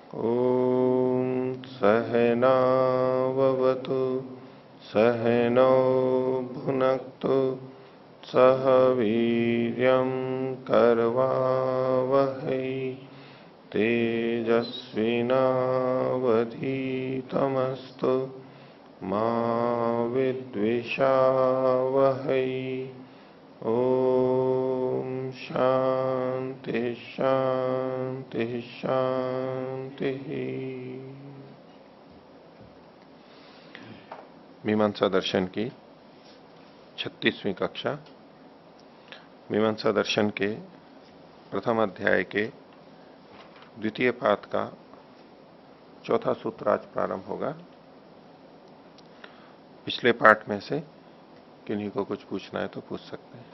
ॐ सहनाववतु सहनौ भुनक्तु सह वीर्यं करवावहै तेजस्विनावधीतमस्तु मा विद्विषावहै। ओम शांति शांति शांति। मीमांसा दर्शन की 36वीं कक्षा। मीमांसा दर्शन के प्रथम अध्याय के द्वितीय पाद का चौथा सूत्र आज प्रारंभ होगा। पिछले पाठ में से किन्हीं को कुछ पूछना है तो पूछ सकते हैं।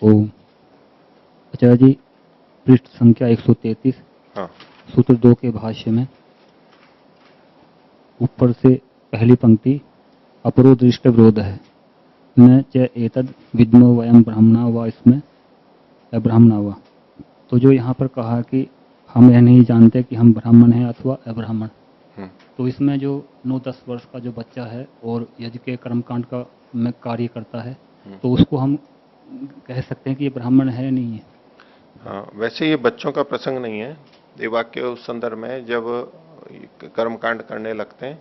ओम आचार्य जी, पृष्ठ संख्या 133। हाँ। सूत्र 2 के भाष्य में ऊपर से पहली पंक्ति अपरो दृष्ट विरोध है, न च एतद विद्मो वयम ब्राह्मणा व इसमें अब्राह्मणा व। तो जो यहाँ पर कहा कि हम यह नहीं जानते कि हम ब्राह्मण हैं अथवा अब्राह्मण, तो इसमें जो 9-10 वर्ष का जो बच्चा है और यज्ञ के कर्मकांड का में कार्य करता है, तो उसको हम कह सकते हैं कि ये ब्राह्मण है नहीं है? हाँ, वैसे ये बच्चों का प्रसंग नहीं है। ये वाक्य उस संदर्भ में जब कर्मकांड करने लगते हैं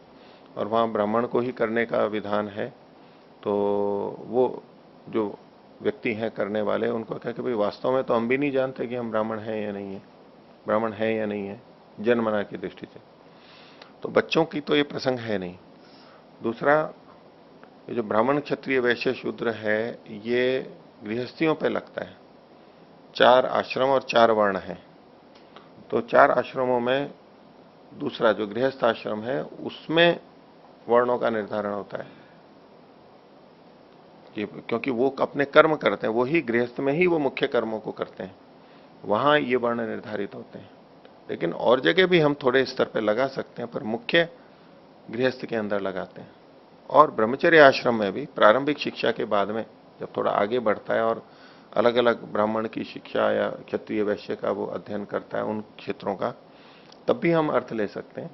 और वहां ब्राह्मण को ही करने का विधान है, तो वो जो व्यक्ति हैं करने वाले उनको कहे कि भाई वास्तव में तो हम भी नहीं जानते कि हम ब्राह्मण हैं या नहीं है, ब्राह्मण है या नहीं है, जन्मना की दृष्टि से। तो बच्चों की तो ये प्रसंग है नहीं। दूसरा, ये जो ब्राह्मण क्षत्रिय वैश्य शूद्र है, ये गृहस्थियों पे लगता है। 4 आश्रम और 4 वर्ण हैं। तो 4 आश्रमों में दूसरा जो गृहस्थ आश्रम है उसमें वर्णों का निर्धारण होता है, क्योंकि वो अपने कर्म करते हैं, वो ही गृहस्थ में ही वो मुख्य कर्मों को करते हैं, वहां ये वर्ण निर्धारित होते हैं। लेकिन और जगह भी हम थोड़े स्तर पर लगा सकते हैं, पर मुख्य गृहस्थ के अंदर लगाते हैं। और ब्रह्मचर्य आश्रम में भी प्रारंभिक शिक्षा के बाद में जब थोड़ा आगे बढ़ता है और अलग अलग ब्राह्मण की शिक्षा या क्षत्रिय वैश्य का वो अध्ययन करता है उन क्षेत्रों का, तब भी हम अर्थ ले सकते हैं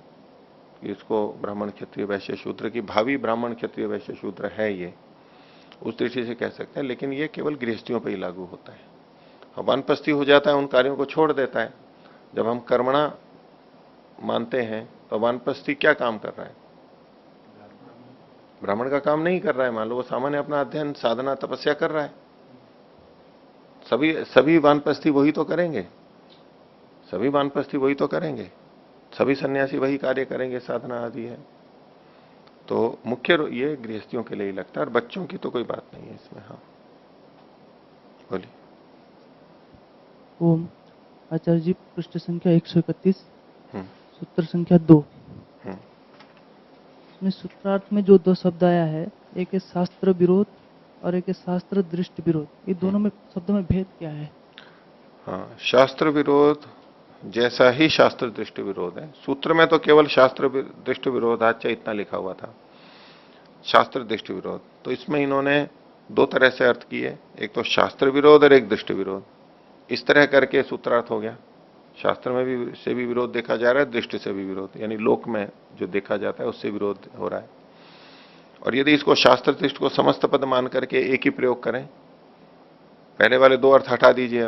कि इसको ब्राह्मण क्षत्रिय वैश्य शूद्र की भावी ब्राह्मण क्षत्रिय वैश्य शूद्र है, ये उस दृष्टि से कह सकते हैं। लेकिन ये केवल गृहस्थियों पर ही लागू होता है। वानप्रस्थी हो जाता है, उन कार्यों को छोड़ देता है। जब हम कर्मणा मानते हैं तो वानप्रस्थी क्या काम कर रहा है? ब्राह्मण का काम नहीं कर रहा है। मान लो वो सामान्य अपना अध्ययन साधना तपस्या कर रहा है। सभी वानप्रस्थी वही तो करेंगे, सभी वानप्रस्थी वही तो करेंगे, सभी सन्यासी वही कार्य करेंगे, साधना आदि है। तो मुख्य ये गृहस्थियों के लिए ही लगता है, और बच्चों की तो कोई बात नहीं है इसमें। हाँ बोलिए। ओम आचार्य जी, पृष्ठ संख्या 131, सूत्र संख्या 2। इसमें सूत्रार्थ में जो 2 शब्द आया है, एक है शास्त्र विरोध और एक है शास्त्र दृष्ट विरोध। ये दोनों में शब्दों में भेद क्या है? हाँ, शास्त्र विरोध जैसा ही शास्त्र दृष्ट विरोध है। सूत्र में तो केवल शास्त्र दृष्ट विरोधाच इतना लिखा हुआ था, शास्त्र दृष्ट विरोध। तो इसमें इन्होंने 2 तरह से अर्थ किए, एक तो शास्त्र विरोध और एक दृष्ट विरोध। इस तरह करके सूत्रार्थ हो गया। शास्त्र में भी से भी विरोध देखा जा रहा है, दृष्टि से भी विरोध, यानी लोक में जो देखा जाता है उससे विरोध हो रहा है। और यदि इसको शास्त्र दृष्ट को समस्त पद मान करके एक ही प्रयोग करें, पहले वाले 2 अर्थ हटा दीजिए,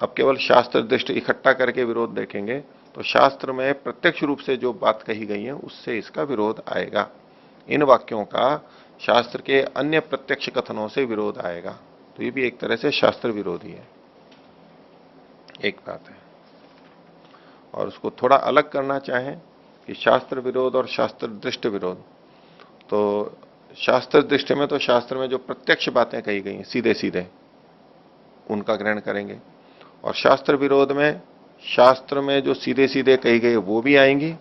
अब केवल शास्त्र दृष्ट इकट्ठा करके विरोध देखेंगे, तो शास्त्र में प्रत्यक्ष रूप से जो बात कही गई है उससे इसका विरोध आएगा। इन वाक्यों का शास्त्र के अन्य प्रत्यक्ष कथनों से विरोध आएगा। तो ये भी एक तरह से शास्त्र विरोधी है, एक बात है। और उसको थोड़ा अलग करना चाहें कि शास्त्र विरोध और शास्त्र दृष्ट विरोध, तो शास्त्र दृष्टि में तो शास्त्र में जो प्रत्यक्ष बातें कही गई हैं सीधे सीधे उनका ग्रहण करेंगे, और शास्त्र विरोध में शास्त्र में जो सीधे सीधे कही गई वो भी आएंगी,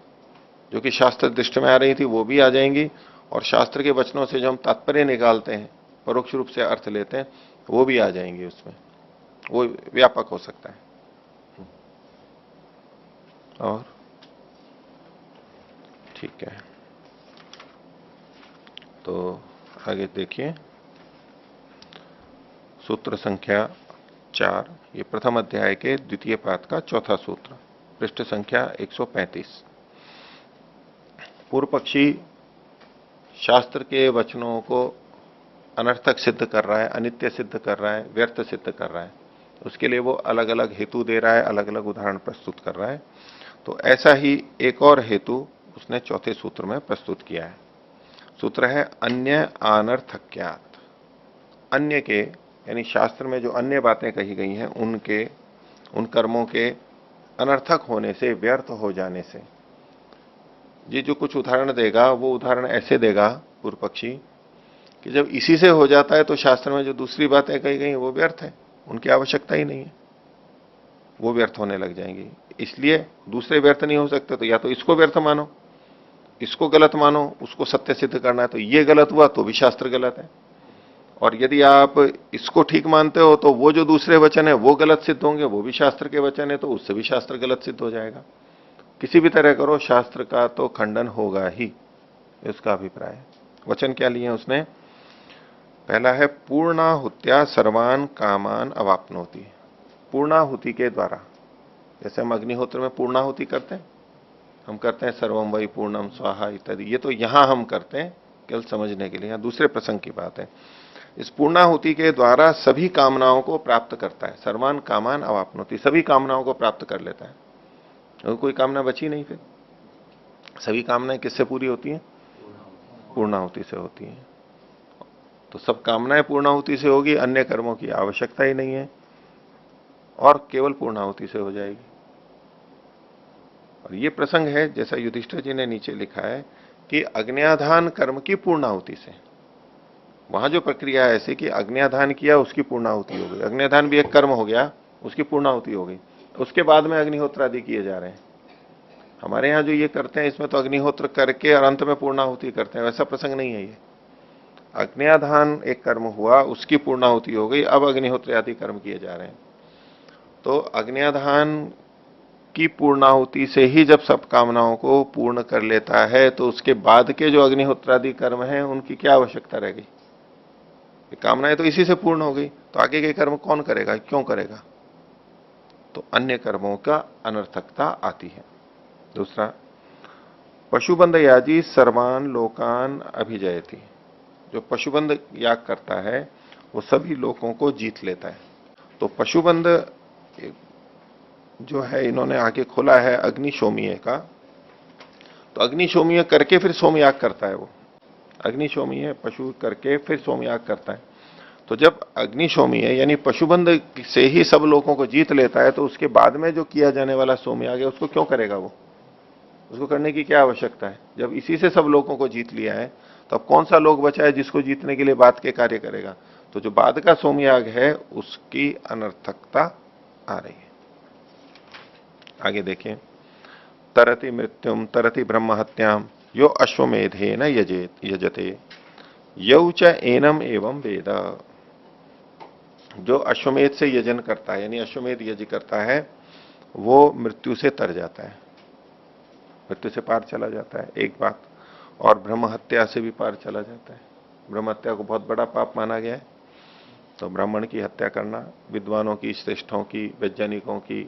जो कि शास्त्र दृष्टि में आ रही थी वो भी आ जाएंगी, और शास्त्र के वचनों से जो हम तात्पर्य निकालते हैं, परोक्ष रूप से अर्थ लेते हैं, वो भी आ जाएंगी उसमें। वो व्यापक हो सकता है। और ठीक है, तो आगे देखिए सूत्र संख्या 4, ये प्रथम अध्याय के द्वितीय पाद का चौथा सूत्र। पृष्ठ संख्या 135। पूर्व पक्षी शास्त्र के वचनों को अनर्थक सिद्ध कर रहा है, अनित्य सिद्ध कर रहा है, व्यर्थ सिद्ध कर रहा है। उसके लिए वो अलग अलग हेतु दे रहा है, अलग अलग उदाहरण प्रस्तुत कर रहा है। तो ऐसा ही एक और हेतु उसने चौथे सूत्र में प्रस्तुत किया है। सूत्र है अन्य अनर्थक्यात्। अन्य के यानी शास्त्र में जो अन्य बातें कही गई हैं उनके, उन कर्मों के अनर्थक होने से, व्यर्थ हो जाने से। ये जो कुछ उदाहरण देगा वो उदाहरण ऐसे देगा पूर्व पक्षी कि जब इसी से हो जाता है तो शास्त्र में जो दूसरी बातें कही गई वो व्यर्थ है, उनकी आवश्यकता ही नहीं है, वो व्यर्थ होने लग जाएंगी। इसलिए दूसरे व्यर्थ नहीं हो सकते, तो या तो इसको व्यर्थ मानो, इसको गलत मानो, उसको सत्य सिद्ध करना है तो ये गलत हुआ तो भी शास्त्र गलत है। और यदि आप इसको ठीक मानते हो तो वो जो दूसरे वचन है वो गलत सिद्ध होंगे, वो भी शास्त्र के वचन है, तो उससे भी शास्त्र गलत सिद्ध हो जाएगा। किसी भी तरह करो शास्त्र का तो खंडन होगा ही, इसका अभिप्राय है। वचन क्या लिए उसने? पहला है पूर्णाहुत्या सर्वान कामान अवाप्नोति। पूर्णाहुति के द्वारा, जैसे हम अग्निहोत्र में पूर्णाहुति करते हैं, हम करते हैं सर्वम वै पूर्णम स्वाहा इत्यादि, ये तो यहां हम करते हैं केवल समझने के लिए, यहां दूसरे प्रसंग की बात है। इस पूर्णाहुति के द्वारा सभी कामनाओं को प्राप्त करता है। सर्वान कामान अवाप्नोति, सभी कामनाओं को प्राप्त कर लेता है, और कोई कामना बची नहीं। फिर सभी कामनाएं किससे पूरी होती हैं? पूर्णाहुति से होती हैं। तो सब कामनाएं पूर्णाहुति से होगी, अन्य कर्मों की आवश्यकता ही नहीं है, और केवल पूर्णाहुति से हो जाएगी। और ये प्रसंग है, जैसा युधिष्ठिर जी ने नीचे लिखा है, कि अग्न्याधान कर्म की पूर्णाहुति से। वहां जो प्रक्रिया है ऐसे कि अग्न्याधान किया, उसकी पूर्णाहुति हो गई। अग्न्याधान भी एक कर्म हो गया, उसकी पूर्णाहुति हो गई। उसके बाद में अग्निहोत्र आदि किए जा रहे हैं। हमारे यहां जो ये करते हैं इसमें तो अग्निहोत्र करके और अंत में पूर्णाहुति करते हैं, वैसा प्रसंग नहीं है ये। अग्न्याधान एक कर्म हुआ, उसकी पूर्णाहुति हो गई, अब अग्निहोत्र आदि कर्म किए जा रहे हैं। तो अग्न्याधान की पूर्णाहुति से ही जब सब कामनाओं को पूर्ण कर लेता है, तो उसके बाद के जो अग्निहोत्रादि कर्म हैं उनकी क्या आवश्यकता रह गई? कामनाएं तो इसी से पूर्ण हो गई, तो आगे के कर्म कौन करेगा, क्यों करेगा? तो अन्य कर्मों का अनर्थकता आती है। दूसरा, पशुबंध याजी सर्वान लोकान अभिजयति। जो पशुबंध याग करता है वो सभी लोगों को जीत लेता है। तो पशुबंध जो है इन्होंने आगे खोला है अग्निशोमीय का। तो अग्निशोमीय करके फिर सोमयाग करता है वो। अग्निशोमीय पशु करके फिर सोमयाग करता है। तो जब अग्निशोमीय यानी पशुबंध से ही सब लोगों को जीत लेता है, तो उसके बाद में जो किया जाने वाला सोमयाग है उसको क्यों करेगा वो? उसको करने की क्या आवश्यकता है? जब इसी से सब लोगों को जीत लिया है, तो अब कौन सा लोग बचा है जिसको जीतने के लिए बाद के कार्य करेगा? तो जो बाद का सोमयाग है उसकी अनर्थकता आ रही है। आगे देखिए, तरति मृत्युम तरति ब्रह्म हत्याम यो अश्वमेधे न यजते यौ च एनम एवं वेद। जो अश्वमेध से यजन करता है, यानी अश्वमेध यज्ञ करता है, वो मृत्यु से तर जाता है, मृत्यु से पार चला जाता है, एक बात। और ब्रह्म हत्या से भी पार चला जाता है। ब्रह्म हत्या को बहुत बड़ा पाप माना गया है। तो ब्राह्मण की हत्या करना, विद्वानों की, श्रेष्ठों की, वैज्ञानिकों की,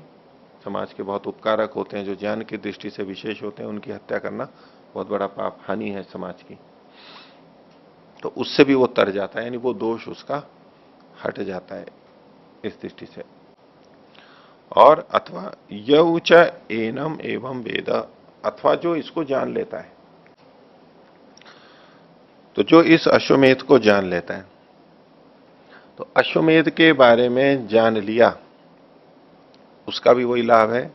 समाज के बहुत उपकारक होते हैं, जो ज्ञान की दृष्टि से विशेष होते हैं, उनकी हत्या करना बहुत बड़ा पाप, हानि है समाज की। तो उससे भी वो तर जाता है, यानी वो दोष उसका हट जाता है इस दृष्टि से। और अथवा यौ च एनम एवं वेद, अथवा जो इसको जान लेता है। तो जो इस अश्वमेध को जान लेता है, तो अश्वमेध के बारे में जान लिया, उसका भी वही लाभ है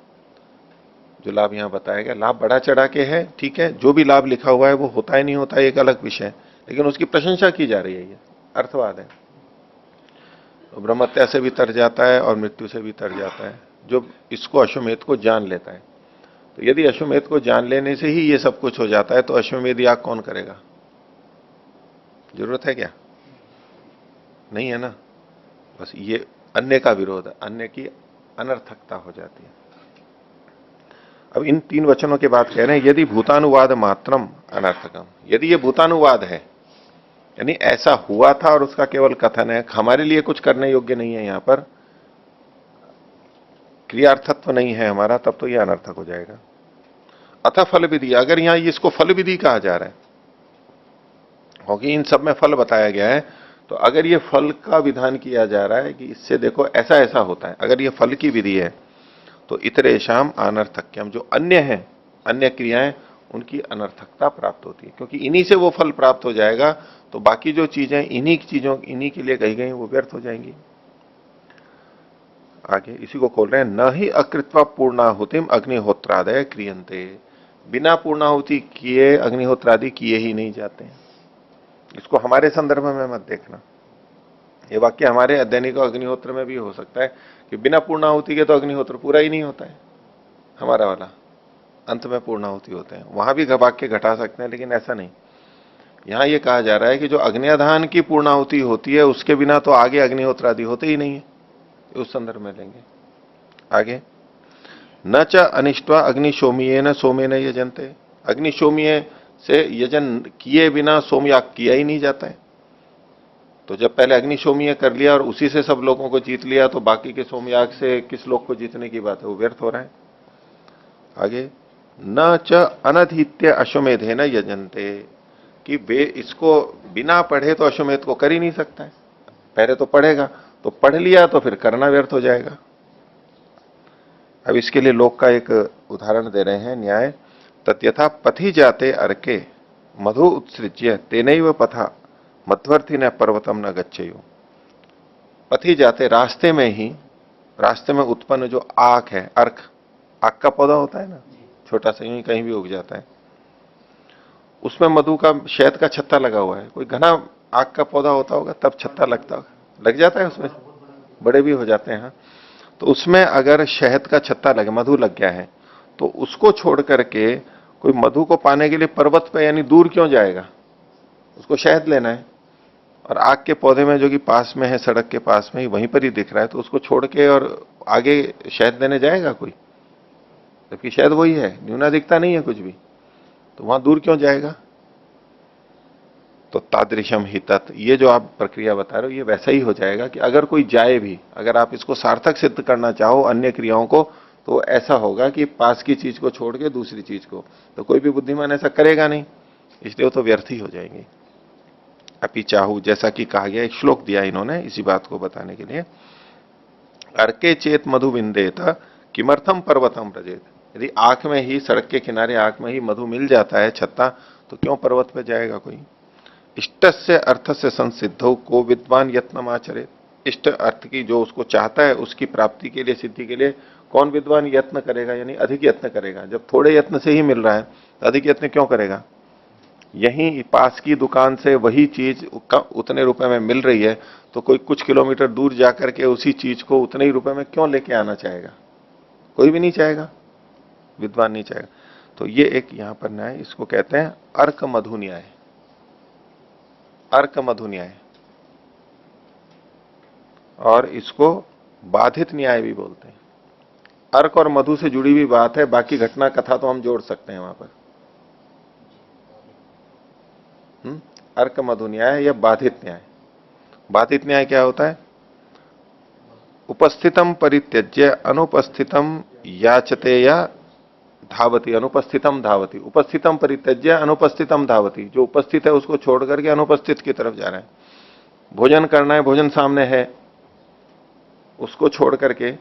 जो लाभ यहां बताया गया। लाभ बढ़ा चढ़ा के है, ठीक है, जो भी लाभ लिखा हुआ है वो होता है नहीं होता है एक अलग विषय है, लेकिन उसकी प्रशंसा की जा रही है, ये अर्थवाद है। तो ब्रह्मत्या से भी तर जाता है और मृत्यु से भी तर जाता है जो इसको अश्वमेध को जान लेता है। तो यदि अश्वमेध को जान लेने से ही ये सब कुछ हो जाता है, तो अश्वमेध याग कौन करेगा? जरूरत है क्या? नहीं है ना। बस ये अन्य का विरोध है, अन्य की अनर्थकता हो जाती है। अब इन तीन वचनों के बाद कह रहे हैं, यदि भूतानुवाद मात्रम अनर्थकम। यदि ये भूतानुवाद है, यानी ऐसा हुआ था और उसका केवल कथन है, हमारे लिए कुछ करने योग्य नहीं है, यहां पर क्रियार्थत्व नहीं है हमारा, तब तो यह अनर्थक हो जाएगा। अथ फल विधि, अगर यहां इसको फल विधि कहा जा रहा है, क्योंकि इन सब में फल बताया गया है, तो अगर ये फल का विधान किया जा रहा है कि इससे देखो ऐसा ऐसा होता है, अगर ये फल की विधि है तो इतरेशाम अनर्थक्यम, जो अन्य है, अन्य क्रियाएं, उनकी अनर्थकता प्राप्त होती है, क्योंकि इन्हीं से वो फल प्राप्त हो जाएगा, तो बाकी जो चीजें इन्हीं के लिए कही गई वो व्यर्थ हो जाएंगी। आगे इसी को खोल रहे हैं, न ही अकृत्वा पूर्णाहुतिम अग्निहोत्रादय क्रियंते, बिना पूर्णाहुति किए अग्निहोत्रादि किए ही नहीं जाते हैं। इसको हमारे संदर्भ में मत देखना, ये वाक्य हमारे अध्ययनिक अग्निहोत्र में भी हो सकता है कि बिना पूर्णाहुति के तो अग्निहोत्र पूरा ही नहीं होता है, हमारा वाला अंत में पूर्णाहुति होते हैं, वहां भी वाक्य घटा सकते हैं, लेकिन ऐसा नहीं। यहां यह कहा जा रहा है कि जो अग्न्याधान की पूर्णाहुति होती है उसके बिना तो आगे अग्निहोत्र आदि होते ही नहीं है, उस संदर्भ में लेंगे। आगे, न च अनिष्टवा अग्निशोमीय न सोमे न यजनते, अग्निशोमीय से यजन किए बिना सोमयाग किया ही नहीं जाता है। तो जब पहले अग्निशोमीय कर लिया और उसी से सब लोगों को जीत लिया, तो बाकी के सोमयाग से किस लोग को जीतने की बात है, वो व्यर्थ हो रहा है। आगे, न च अनधीत्य अश्वमेधे न यजनते, कि वे इसको बिना पढ़े तो अश्वमेध को कर ही नहीं सकता है, पहले तो पढ़ेगा, तो पढ़ लिया तो फिर करना व्यर्थ हो जाएगा। अब इसके लिए लोक का एक उदाहरण दे रहे हैं न्याय, तत्यथा पथि जाते अर्के मधु उत्सृज्य तेनैव पथा मध्वर्ति न पर्वतम न गच्छेयु। पथि जाते, रास्ते में ही, रास्ते में उत्पन्न जो आक है, अर्क, आक का पौधा होता है ना, छोटा सा, यूं ही कहीं भी उग जाता है, उसमें मधु का, शहद का छत्ता लगा हुआ है। कोई घना आक का पौधा होता होगा तब छत्ता लगता होगा, लग जाता है उसमें, बड़े भी हो जाते हैं। हाँ, तो उसमें अगर शहद का छत्ता लगे, मधु लग गया है, तो उसको छोड़ करके कोई मधु को पाने के लिए पर्वत पे यानी दूर क्यों जाएगा, उसको शहद लेना है। और आग के पौधे में जो कि पास में है, सड़क के पास में ही, वहीं पर ही दिख रहा है, तो उसको छोड़ के और आगे शहद लेने जाएगा कोई, जबकि शहद वही है, न्यूना दिखता नहीं है कुछ भी, तो वहां दूर क्यों जाएगा। तो तादृशम ही तत्, ये जो आप प्रक्रिया बता रहे हो, ये वैसा ही हो जाएगा कि अगर कोई जाए भी, अगर आप इसको सार्थक सिद्ध करना चाहो अन्य क्रियाओं को, तो ऐसा होगा कि पास की चीज को छोड़ के दूसरी चीज को, तो कोई भी बुद्धिमान ऐसा करेगा नहीं, इसलिए वो तो व्यर्थ ही हो जाएंगे। अपि चाहू, जैसा कि कहा गया, एक श्लोक दिया इन्होंने इसी बात को बताने के लिए, अर्के चेत मधु विंदेत किमर्थम पर्वतम व्रजेत, यदि आंख में ही, सड़क के किनारे आंख में ही मधु मिल जाता है छत्ता, तो क्यों पर्वत पे जाएगा कोई। इष्ट से अर्थ से संसिद्धो को विद्वान यत्न आचरे, इष्ट अर्थ की जो उसको चाहता है उसकी प्राप्ति के लिए, सिद्धि के लिए कौन विद्वान यत्न करेगा, यानी अधिक यत्न करेगा। जब थोड़े यत्न से ही मिल रहा है तो अधिक यत्न क्यों करेगा। यहीं पास की दुकान से वही चीज उतने रुपए में मिल रही है, तो कोई कुछ किलोमीटर दूर जाकर के उसी चीज को उतने ही रुपए में क्यों लेके आना चाहेगा, कोई भी नहीं चाहेगा, विद्वान नहीं चाहेगा। तो ये एक यहां पर न्याय, इसको कहते हैं अर्क मधु न्याय, अर्क मधु न्याय, और इसको बाधित न्याय भी बोलते हैं। अर्क और मधु से जुड़ी हुई बात है, बाकी घटना कथा तो हम जोड़ सकते हैं वहां पर। अर्क मधु न्याय या बाधित न्याय। बाधित न्याय क्या होता है, उपस्थितम परित्यज्य अनुपस्थितम याचते या धावती, अनुपस्थितम धावती, उपस्थितम परित्यज्य अनुपस्थितम धावती, जो उपस्थित है उसको छोड़ करके अनुपस्थित की तरफ जा रहे हैं। भोजन करना है, भोजन सामने है, उसको छोड़ करके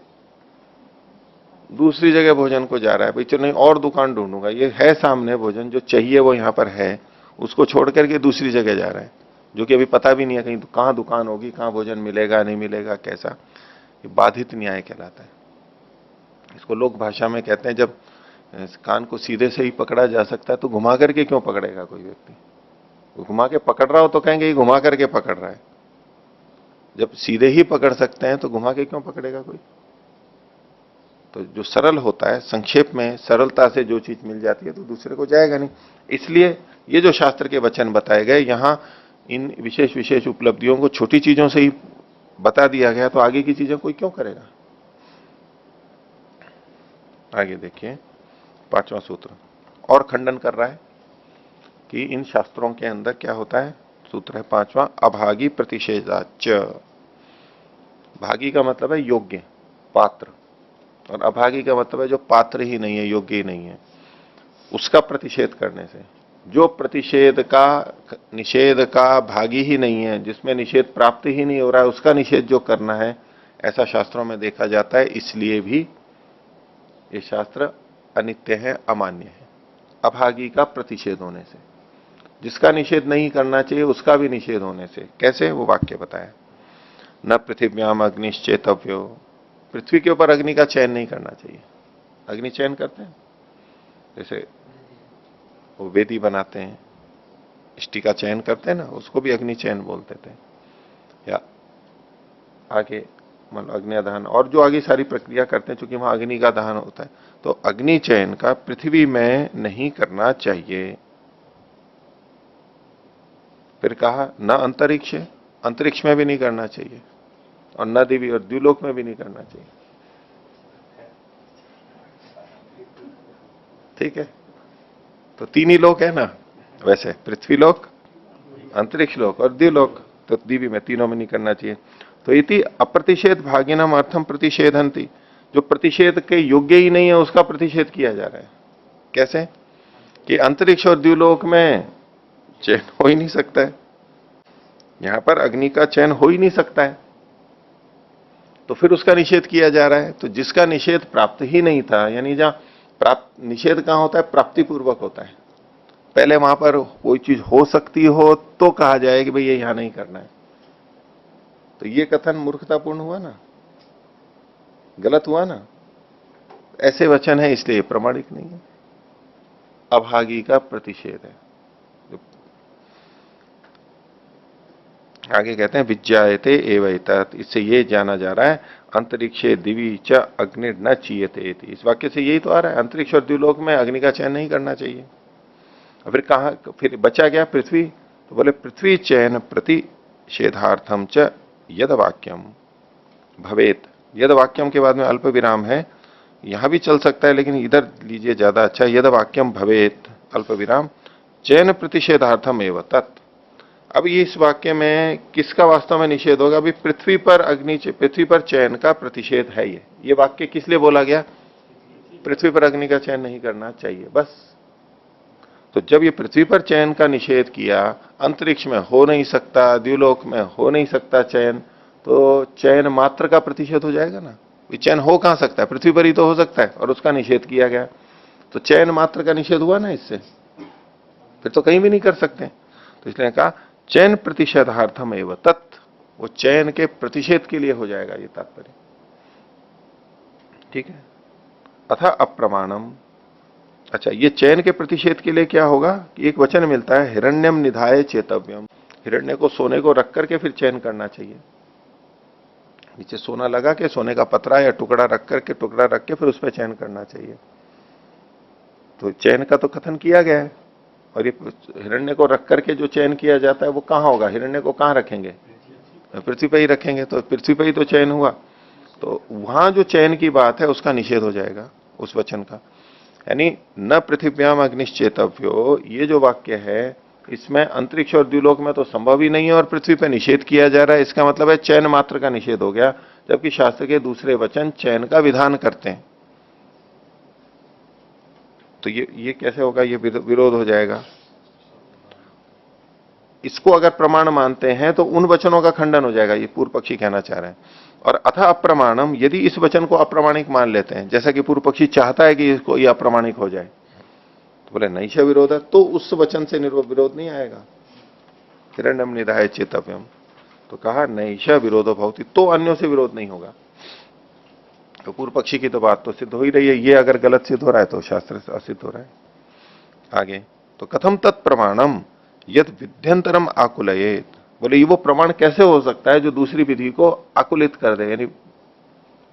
दूसरी जगह भोजन को जा रहा है, भाई चलो नहीं और दुकान ढूंढूंगा, ये है सामने भोजन जो चाहिए वो यहां पर है, उसको छोड़ करके दूसरी जगह जा रहा है, जो कि अभी पता भी नहीं है कहीं कहां दुकान होगी, कहां भोजन मिलेगा नहीं मिलेगा कैसा। ये बाधित न्याय कहलाता है। इसको लोक भाषा में कहते हैं, जब कान को सीधे से ही पकड़ा जा सकता है तो घुमा करके क्यों पकड़ेगा कोई व्यक्ति, घुमा के पकड़ रहा हो तो कहेंगे ये घुमा करके पकड़ रहा है, जब सीधे ही पकड़ सकते हैं तो घुमा के क्यों पकड़ेगा कोई। तो जो सरल होता है, संक्षेप में सरलता से जो चीज मिल जाती है तो दूसरे को जाएगा नहीं। इसलिए ये जो शास्त्र के वचन बताए गए, यहां इन विशेष विशेष उपलब्धियों को छोटी चीजों से ही बता दिया गया, तो आगे की चीजें कोई क्यों करेगा। आगे देखिए 5वां सूत्र, और खंडन कर रहा है कि इन शास्त्रों के अंदर क्या होता है। सूत्र है 5वां, अभागी प्रतिषेधाच। भागी का मतलब है योग्य, पात्र, और अभागी का मतलब है जो पात्र ही नहीं है, योग्य ही नहीं है, उसका प्रतिषेध करने से। जो प्रतिषेध का, निषेध का भागी ही नहीं है, जिसमें निषेध प्राप्त ही नहीं हो रहा है, उसका निषेध जो करना है, ऐसा शास्त्रों में देखा जाता है। इसलिए भी ये शास्त्र अनित्य है, अमान्य है, अभागी का प्रतिषेध होने से। जिसका निषेध नहीं करना चाहिए उसका भी निषेध होने से। कैसे, वो वाक्य बताया, न पृथिव्याम अग्निश्चेतव्यो, पृथ्वी के ऊपर अग्नि का चयन नहीं करना चाहिए। अग्नि चयन करते हैं, जैसे वो वेदी बनाते हैं, इष्टि का चयन करते हैं ना, उसको भी अग्नि चयन बोलते थे। या आगे मतलब अग्निदान और जो आगे सारी प्रक्रिया करते हैं, चूंकि वहां अग्नि का दहन होता है, तो अग्नि चयन का पृथ्वी में नहीं करना चाहिए। फिर कहा न अंतरिक्ष, अंतरिक्ष में भी नहीं करना चाहिए, और न दिव्य और द्व्युलोक में भी नहीं करना चाहिए। ठीक है, तो तीन ही लोक है ना वैसे, पृथ्वी लोक, अंतरिक्ष लोक और द्व्युलोक। तो दिव्य में, तीनों में नहीं करना चाहिए। तो इति अप्रतिषेध भागिनम अर्थम प्रतिषेधंती, जो प्रतिषेध के योग्य ही नहीं है उसका प्रतिषेध किया जा रहा है। कैसे कि अंतरिक्ष और द्व्युलोक में चयन हो ही नहीं सकता है, यहां पर अग्नि का चयन हो ही नहीं सकता है, तो फिर उसका निषेध किया जा रहा है। तो जिसका निषेध प्राप्त ही नहीं था, यानी जहां प्राप्त, निषेध कहां होता है, प्राप्ति पूर्वक होता है। पहले वहां पर कोई चीज हो सकती हो तो कहा जाए कि भाई ये यहां नहीं करना है, तो ये कथन मूर्खतापूर्ण हुआ ना, गलत हुआ ना। ऐसे वचन है इसलिए प्रमाणिक नहीं है, अभागी का प्रतिषेध है। आगे कहते हैं विज्ञायते एवं, इससे ये जाना जा रहा है अंतरिक्षे दिवी च अग्नि न चीयते। इस वाक्य से यही तो आ रहा है, अंतरिक्ष और द्व्युलोक में अग्नि का चयन नहीं करना चाहिए। फिर कहा, फिर बचा गया पृथ्वी, तो बोले पृथ्वी चयन प्रतिषेधार्थम च यद वाक्यम भवेत। यद वाक्यम के बाद में अल्प विराम है, यहां भी चल सकता है लेकिन इधर लीजिए ज्यादा अच्छा। यद वाक्यम भवेत अल्प विराम चयन प्रतिषेधार्थम एवं तत्। अब इस वाक्य में किसका वास्तव में निषेध होगा? अभी पृथ्वी पर अग्नि, पृथ्वी पर चयन का प्रतिषेध है। ये वाक्य किस लिए बोला गया? पृथ्वी पर अग्नि का चयन नहीं करना चाहिए, बस। तो जब ये पृथ्वी पर चयन का निषेध किया, अंतरिक्ष में हो नहीं सकता, द्व्युलोक में हो नहीं सकता चयन, तो चयन मात्र का प्रतिषेध हो जाएगा ना। ये चयन हो कहां सकता है? पृथ्वी पर ही तो हो सकता है, और उसका निषेध किया गया, तो चयन मात्र का निषेध हुआ ना इससे, फिर तो कहीं भी नहीं कर सकते। तो इसलिए कहा चयन प्रतिषेधार्थम एवं तत्, वो चयन के प्रतिषेध के लिए हो जाएगा ये तात्पर्य। ठीक है, अथा अप्रमाणम। अच्छा, ये चयन के प्रतिषेध के लिए क्या होगा कि एक वचन मिलता है हिरण्यम निधाय चेतव्यम, हिरण्य को, सोने को रख करके फिर चयन करना चाहिए। नीचे सोना लगा के, सोने का पतरा या टुकड़ा रख करके, टुकड़ा रख के फिर उस पर चयन करना चाहिए। तो चयन का तो कथन किया गया है, और ये हिरण्य को रख करके जो चयन किया जाता है वो कहां होगा? हिरण्य को कहां रखेंगे? पृथ्वी पर ही रखेंगे, तो पृथ्वी पर ही तो चयन हुआ। तो वहां जो चयन की बात है उसका निषेध हो जाएगा उस वचन का। यानी न पृथ्व्याम अग्निश्चेतव्यो, ये जो वाक्य है इसमें अंतरिक्ष और द्व्युलोक में तो संभव ही नहीं है, और पृथ्वी पर निषेध किया जा रहा है। इसका मतलब है चयन मात्र का निषेध हो गया, जबकि शास्त्र के दूसरे वचन चयन का विधान करते हैं। तो ये कैसे होगा? ये विरोध हो जाएगा। इसको अगर प्रमाण मानते हैं तो उन वचनों का खंडन हो जाएगा, ये पूर्व पक्षी कहना चाह रहे हैं। और अथा अप्रमाणम, यदि इस वचन को अप्रामाणिक मान लेते हैं, जैसा कि पूर्व पक्षी चाहता है कि इसको ये अप्रामाणिक हो जाए, तो बोले नैष विरोध है, तो उस वचन से विरोध नहीं आएगा। हिरण्यम निधाय चेतव्यम, तो कहा नैष विरोधो भवति, तो अन्यों से विरोध नहीं होगा। तो पूर्व पक्षी की तो बात तो सिद्ध हो ही रही है, ये अगर गलत सिद्ध हो रहा है तो शास्त्र से असिद्ध हो रहा है। आगे तो कथम तत्प्रमाणम यद विध्यंतरम आकुलयेत, बोले ये वो प्रमाण कैसे हो सकता है जो दूसरी विधि को आकुलित कर दे, यानी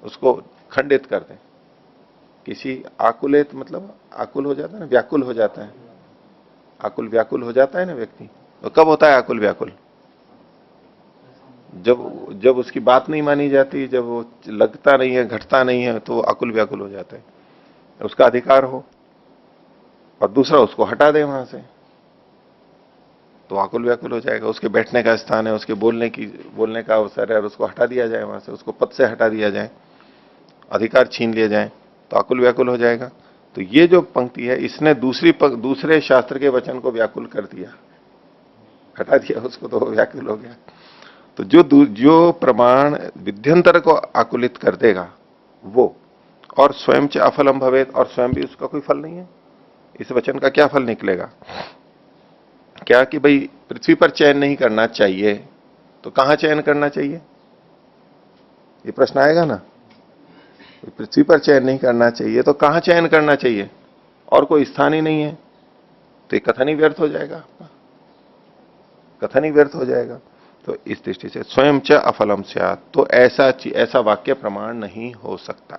उसको खंडित कर दे। किसी आकुलित मतलब आकुल हो जाता है ना, व्याकुल हो जाता है, आकुल व्याकुल हो जाता है ना व्यक्ति। तो कब होता है आकुल व्याकुल? जब उसकी बात नहीं मानी जाती, जब वो लगता नहीं है, घटता नहीं है, तो आकुल व्याकुल हो जाता है। उसका अधिकार हो और दूसरा उसको हटा दे वहां से, तो आकुल व्याकुल हो जाएगा। उसके बैठने का स्थान है, उसके बोलने का अवसर है, और उसको हटा दिया जाए वहां से, उसको पद से हटा दिया जाए, अधिकार छीन लिए जाएं तो आकुल व्याकुल हो जाएगा। तो ये जो पंक्ति है इसने दूसरे शास्त्र के वचन को व्याकुल कर दिया, हटा दिया उसको, तो वो व्याकुल हो गया। तो जो प्रमाण विध्यंतर को आकुलित कर देगा वो, और स्वयं च अफलम भवेत, और स्वयं भी उसका कोई फल नहीं है। इस वचन का क्या फल निकलेगा? क्या कि भाई पृथ्वी पर चयन नहीं करना चाहिए, तो कहां चयन करना चाहिए? ये प्रश्न आएगा ना। पृथ्वी पर चयन नहीं करना चाहिए तो कहां चयन करना चाहिए? और कोई स्थान ही नहीं है, तो ये कथन ही व्यर्थ हो जाएगा आपका, कथन ही व्यर्थ हो जाएगा। तो इस दृष्टि से स्वयं च अफलम स्यात्, तो ऐसा वाक्य प्रमाण नहीं हो सकता।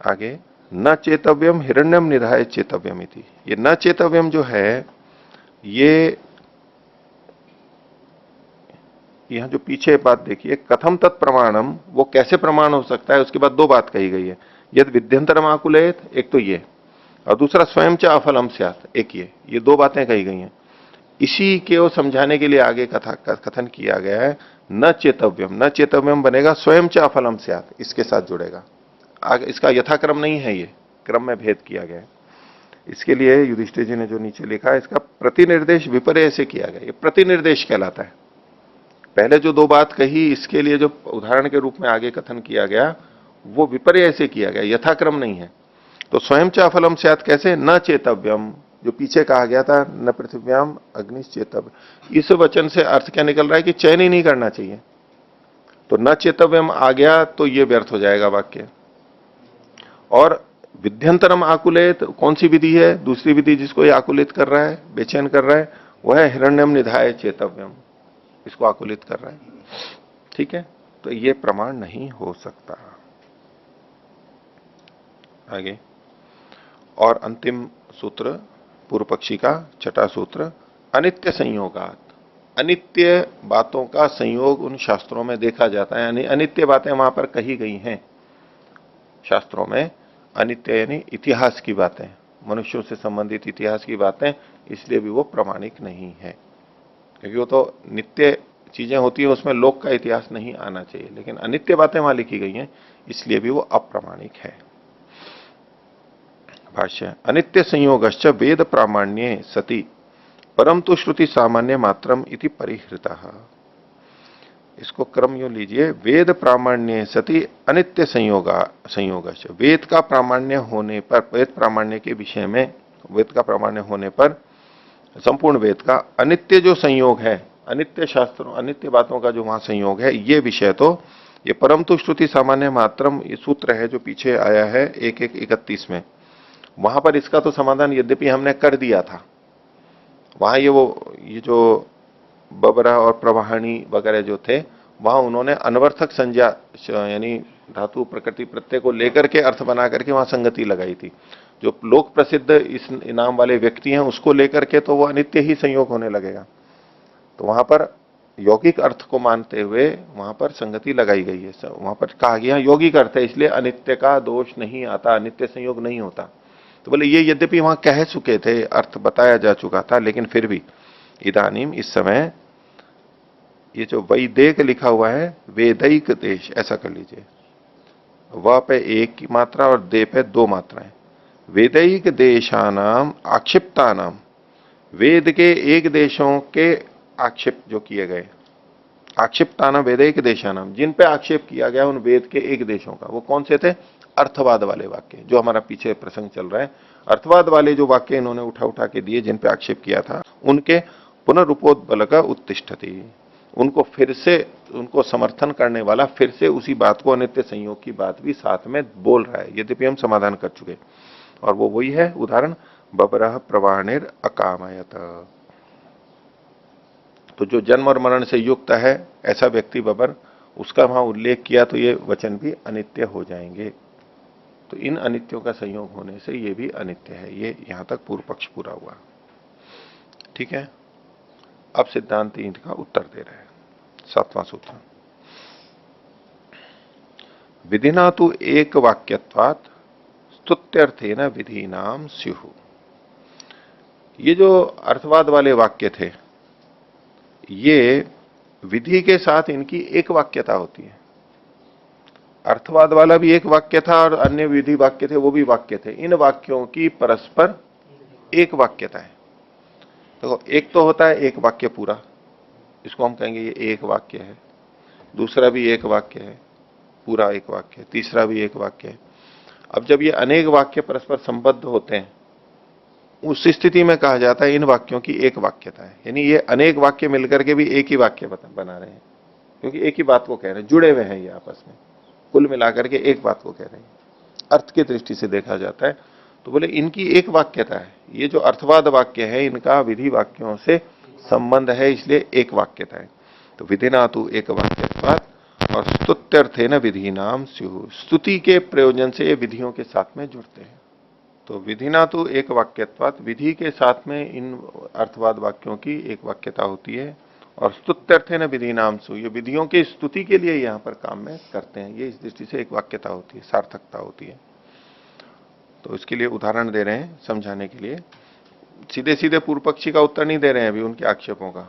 आगे, न चेतव्यम हिरण्यम निधाय चेतव्यम इति। ये न चेतव्यम जो है, ये यहां जो पीछे बात देखिए, कथम तत्प्रमाणम, वो कैसे प्रमाण हो सकता है, उसके बाद दो बात कही गई है। यद विध्यंतरम आकुलेत, एक तो ये, और दूसरा स्वयं च अफलम स्यात्, एक ये दो बातें कही गई हैं। इसी के वो समझाने के लिए आगे कथन किया गया है, न चेतव्यम। न चेतव्यम बनेगा स्वयं च अफलम स्यात्, इसके साथ जुड़ेगा। आगे इसका यथाक्रम नहीं है, ये क्रम में भेद किया गया है। इसके लिए युधिष्ठिर जी ने जो नीचे लिखा है, इसका प्रतिनिर्देश विपर्य से किया गया। ये प्रतिनिर्देश कहलाता है। पहले जो दो बात कही, इसके लिए जो उदाहरण के रूप में आगे कथन किया गया, वो विपर्य से किया गया, यथाक्रम नहीं है। तो स्वयं च अफलम स्यात् कैसे? न चेतव्यम, जो पीछे कहा गया था, न पृथ्व्याम अग्निश्चेतव्य, इस वचन से अर्थ क्या निकल रहा है कि चयन ही नहीं करना चाहिए। तो न चेतव्यम आ गया तो ये व्यर्थ हो जाएगा वाक्य। और विध्यंतरम आकुलेत, कौन सी विधि है? दूसरी विधि जिसको ये आकुलित कर रहा है, बेचैन कर रहा है, वह है हिरण्यम निधाय चेतव्यम, इसको आकुलित कर रहा है। ठीक है, तो ये प्रमाण नहीं हो सकता। आगे, और अंतिम सूत्र पूर्व पक्षी का छठा सूत्र, अनित्य संयोगात। अनित्य बातों का संयोग उन शास्त्रों में देखा जाता है, यानी अनित्य बातें वहां पर कही गई हैं शास्त्रों में। अनित्य यानी इतिहास की बातें, मनुष्यों से संबंधित इतिहास की बातें, इसलिए भी वो प्रामाणिक नहीं है। क्योंकि वो तो नित्य चीजें होती है, उसमें लोक का इतिहास नहीं आना चाहिए, लेकिन अनित्य बातें वहां लिखी गई हैं, इसलिए भी वो अप्रामाणिक है। भाष्य, अनित्य संयोगश्च वेद प्रामाण्ये सति परम तो श्रुति सामान्य मात्रम इति परिहृतः। इसको क्रम यो लीजिए, वेद प्रामाण्य सति अनित्य संयोगश्च, वेद का प्रामाण्य होने पर, वेद प्रामाण्य के विषय में, वेद का प्रामाण्य होने पर, संपूर्ण वेद का अनित्य जो संयोग है, अनित्य शास्त्रों, अनित्य बातों का जो वहां संयोग है, ये विषय तो ये परम तो श्रुति सामान्य मात्रम, ये सूत्र है जो पीछे आया है 1:1:31 में, वहां पर इसका तो समाधान यद्यपि हमने कर दिया था। वहां ये जो बबरा और प्रवाहणी वगैरह जो थे, वहां उन्होंने अनवर्थक संज्ञा, यानी धातु प्रकृति प्रत्यय को लेकर के अर्थ बना करके वहां संगति लगाई थी। जो लोक प्रसिद्ध इस इनाम वाले व्यक्ति हैं, उसको लेकर के तो वो अनित्य ही संयोग होने लगेगा। तो वहां पर यौगिक अर्थ को मानते हुए वहां पर संगति लगाई गई है। वहां पर कहा गया यौगिक अर्थ है, इसलिए अनित्य का दोष नहीं आता, अनित्य संयोग नहीं होता। तो बोले ये यद्यपि वहां कह चुके थे, अर्थ बताया जा चुका था, लेकिन फिर भी इदानीम, इस समय, ये जो वैदेक लिखा हुआ है, वेदैक देश, ऐसा कर लीजिए। व पे एक की मात्रा और दे पे दो मात्राएं। वेदैक देशानाम आक्षिप्तानाम, वेद के एक देशों के आक्षेप जो किए गए, आक्षिप्तानाम वेदैक देशानाम, जिन पे आक्षेप किया गया उन वेद के एक देशों का, वो कौन से थे? अर्थवाद वाले वाक्य, जो हमारा पीछे प्रसंग चल रहा है, अर्थवाद वाले जो वाक्य इन्होंने उठा उठा के दिए, जिन पे आक्षेप किया था, उनके पुनरुपोद्बल का उत्तिष्ठति, उनको फिर से, उनको समर्थन करने वाला फिर से उसी बात को, अनित्य संयोग की बात भी साथ में बोल रहा है, यद्यपि हम समाधान कर चुके। और वो वही है उदाहरण, बबरह प्रवाहणिर अकामयत। तो जो जन्म और मरण से युक्त है ऐसा व्यक्ति बबर, उसका वहां उल्लेख किया, तो ये वचन भी अनित्य हो जाएंगे। तो इन अनित्यों का संयोग होने से ये भी अनित्य है। ये यहां तक पूर्व पक्ष पूरा हुआ। ठीक है, अब सिद्धांत इनका उत्तर दे रहे हैं। 7वां सूत्र, विधिना तो एक वाक्यत्वात् स्तुत्यर्थेन विधिनाम स्युः। ये जो अर्थवाद वाले वाक्य थे, ये विधि के साथ इनकी एक वाक्यता होती है। अर्थवाद वाला भी एक वाक्य था और अन्य विधि वाक्य थे, वो भी वाक्य थे। इन वाक्यों की परस्पर एक वाक्यता है। तो एक तो होता है एक वाक्य पूरा, इसको हम कहेंगे ये एक वाक्य है। दूसरा भी एक वाक्य है, पूरा एक वाक्य। तीसरा भी एक वाक्य है। अब जब ये अनेक वाक्य परस्पर संबद्ध होते हैं, उस स्थिति में कहा जाता है इन वाक्यों की एक वाक्यता है। यानी ये अनेक वाक्य मिलकर के भी एक ही वाक्य बना रहे हैं, क्योंकि एक ही बात को कह रहे हैं, जुड़े हुए हैं ये आपस में, कुल मिलाकर के एक बात को कह रहे हैं। अर्थ की दृष्टि से देखा जाता है तो बोले इनकी एक वाक्यता है। ये जो अर्थवाद वाक्य है इनका विधि वाक्यों से संबंध है, इसलिए एक वाक्यता है। तो विधिना तु एक वाक्यत्वात् और स्तुत्यर्थे न विधि नाम स्युः, स्तुति के प्रयोजन से ये विधियों के साथ में जुड़ते हैं। तो विधिना तो एक वाक्यत्वात्, विधि के साथ में इन अर्थवाद वाक्यों की एक वाक्यता होती है। और स्तुत्यर्थे न विधि नाम सु, ये विधियों की स्तुति के लिए यहां पर काम में करते हैं, ये इस दृष्टि से एक वाक्यता होती है, सार्थकता होती है। तो इसके लिए उदाहरण दे रहे हैं समझाने के लिए। सीधे सीधे पूर्व पक्षी का उत्तर नहीं दे रहे हैं अभी उनके आक्षेपों का,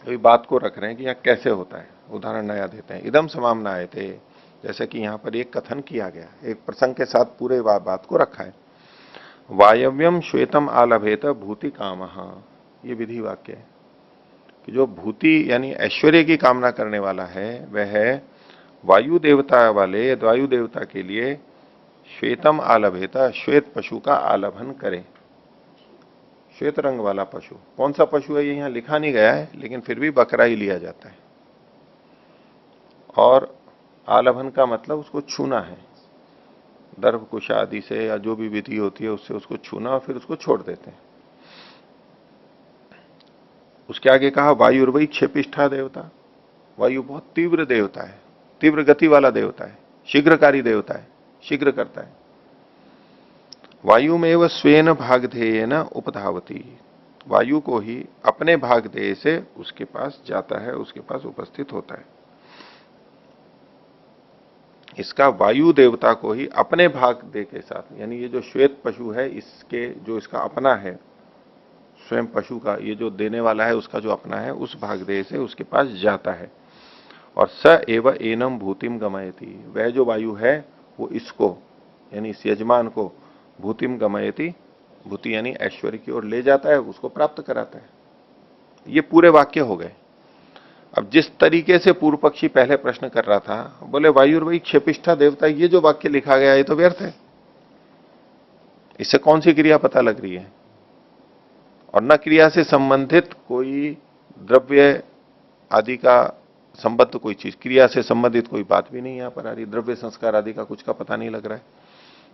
अभी बात को रख रहे हैं कि यहां कैसे होता है। उदाहरण नया देते हैं। इदम समामना आए थे, जैसे कि यहां पर एक कथन किया गया, एक प्रसंग के साथ पूरे बात को रखा है। वायव्यम श्वेतम आलभेत भूति काम, ये विधि वाक्य है कि जो भूति यानी ऐश्वर्य की कामना करने वाला है वह वायु देवता वाले, वायु देवता के लिए श्वेतम आलभेता, श्वेत पशु का आलभन करे। श्वेत रंग वाला पशु, कौन सा पशु है ये यहां लिखा नहीं गया है, लेकिन फिर भी बकरा ही लिया जाता है। और आलभन का मतलब उसको छूना है, दर्भ कुश आदि से या जो भी विधि होती है उससे उसको छूना और फिर उसको छोड़ देते हैं। उसके आगे कहा वायुर्वई क्षेपिष्ठा देवता, वायु बहुत तीव्र देवता है, तीव्र गति वाला देवता है, शीघ्रकारी देवता है, शीघ्र करता है। वायु में वह स्वेन भागधेय न उपधावती, वायु को ही अपने भागधेय से उसके पास जाता है, उसके पास उपस्थित होता है। इसका वायु देवता को ही अपने भागधेय के साथ, यानी ये जो श्वेत पशु है इसके जो इसका अपना है, स्वयं पशु का ये जो देने वाला है उसका जो अपना है, उस भागधेय से उसके पास जाता है। और स एव एनम भूतिम गमयति, वह जो वायु है वो इसको यानी इस यजमान को भूतिम गमयति, भूति यानी ऐश्वर्य की ओर ले जाता है, उसको प्राप्त कराता है। ये पूरे वाक्य हो गए। अब जिस तरीके से पूर्व पक्षी पहले प्रश्न कर रहा था, बोले वायुर्वई क्षेपिष्ठा देवता, ये जो वाक्य लिखा गया ये तो व्यर्थ है, इससे कौन सी क्रिया पता लग रही है। और न क्रिया से संबंधित कोई द्रव्य आदि का संबद्ध कोई चीज, क्रिया से संबंधित कोई बात भी नहीं यहां पर आ रही, द्रव्य संस्कार आदि का कुछ का पता नहीं लग रहा है,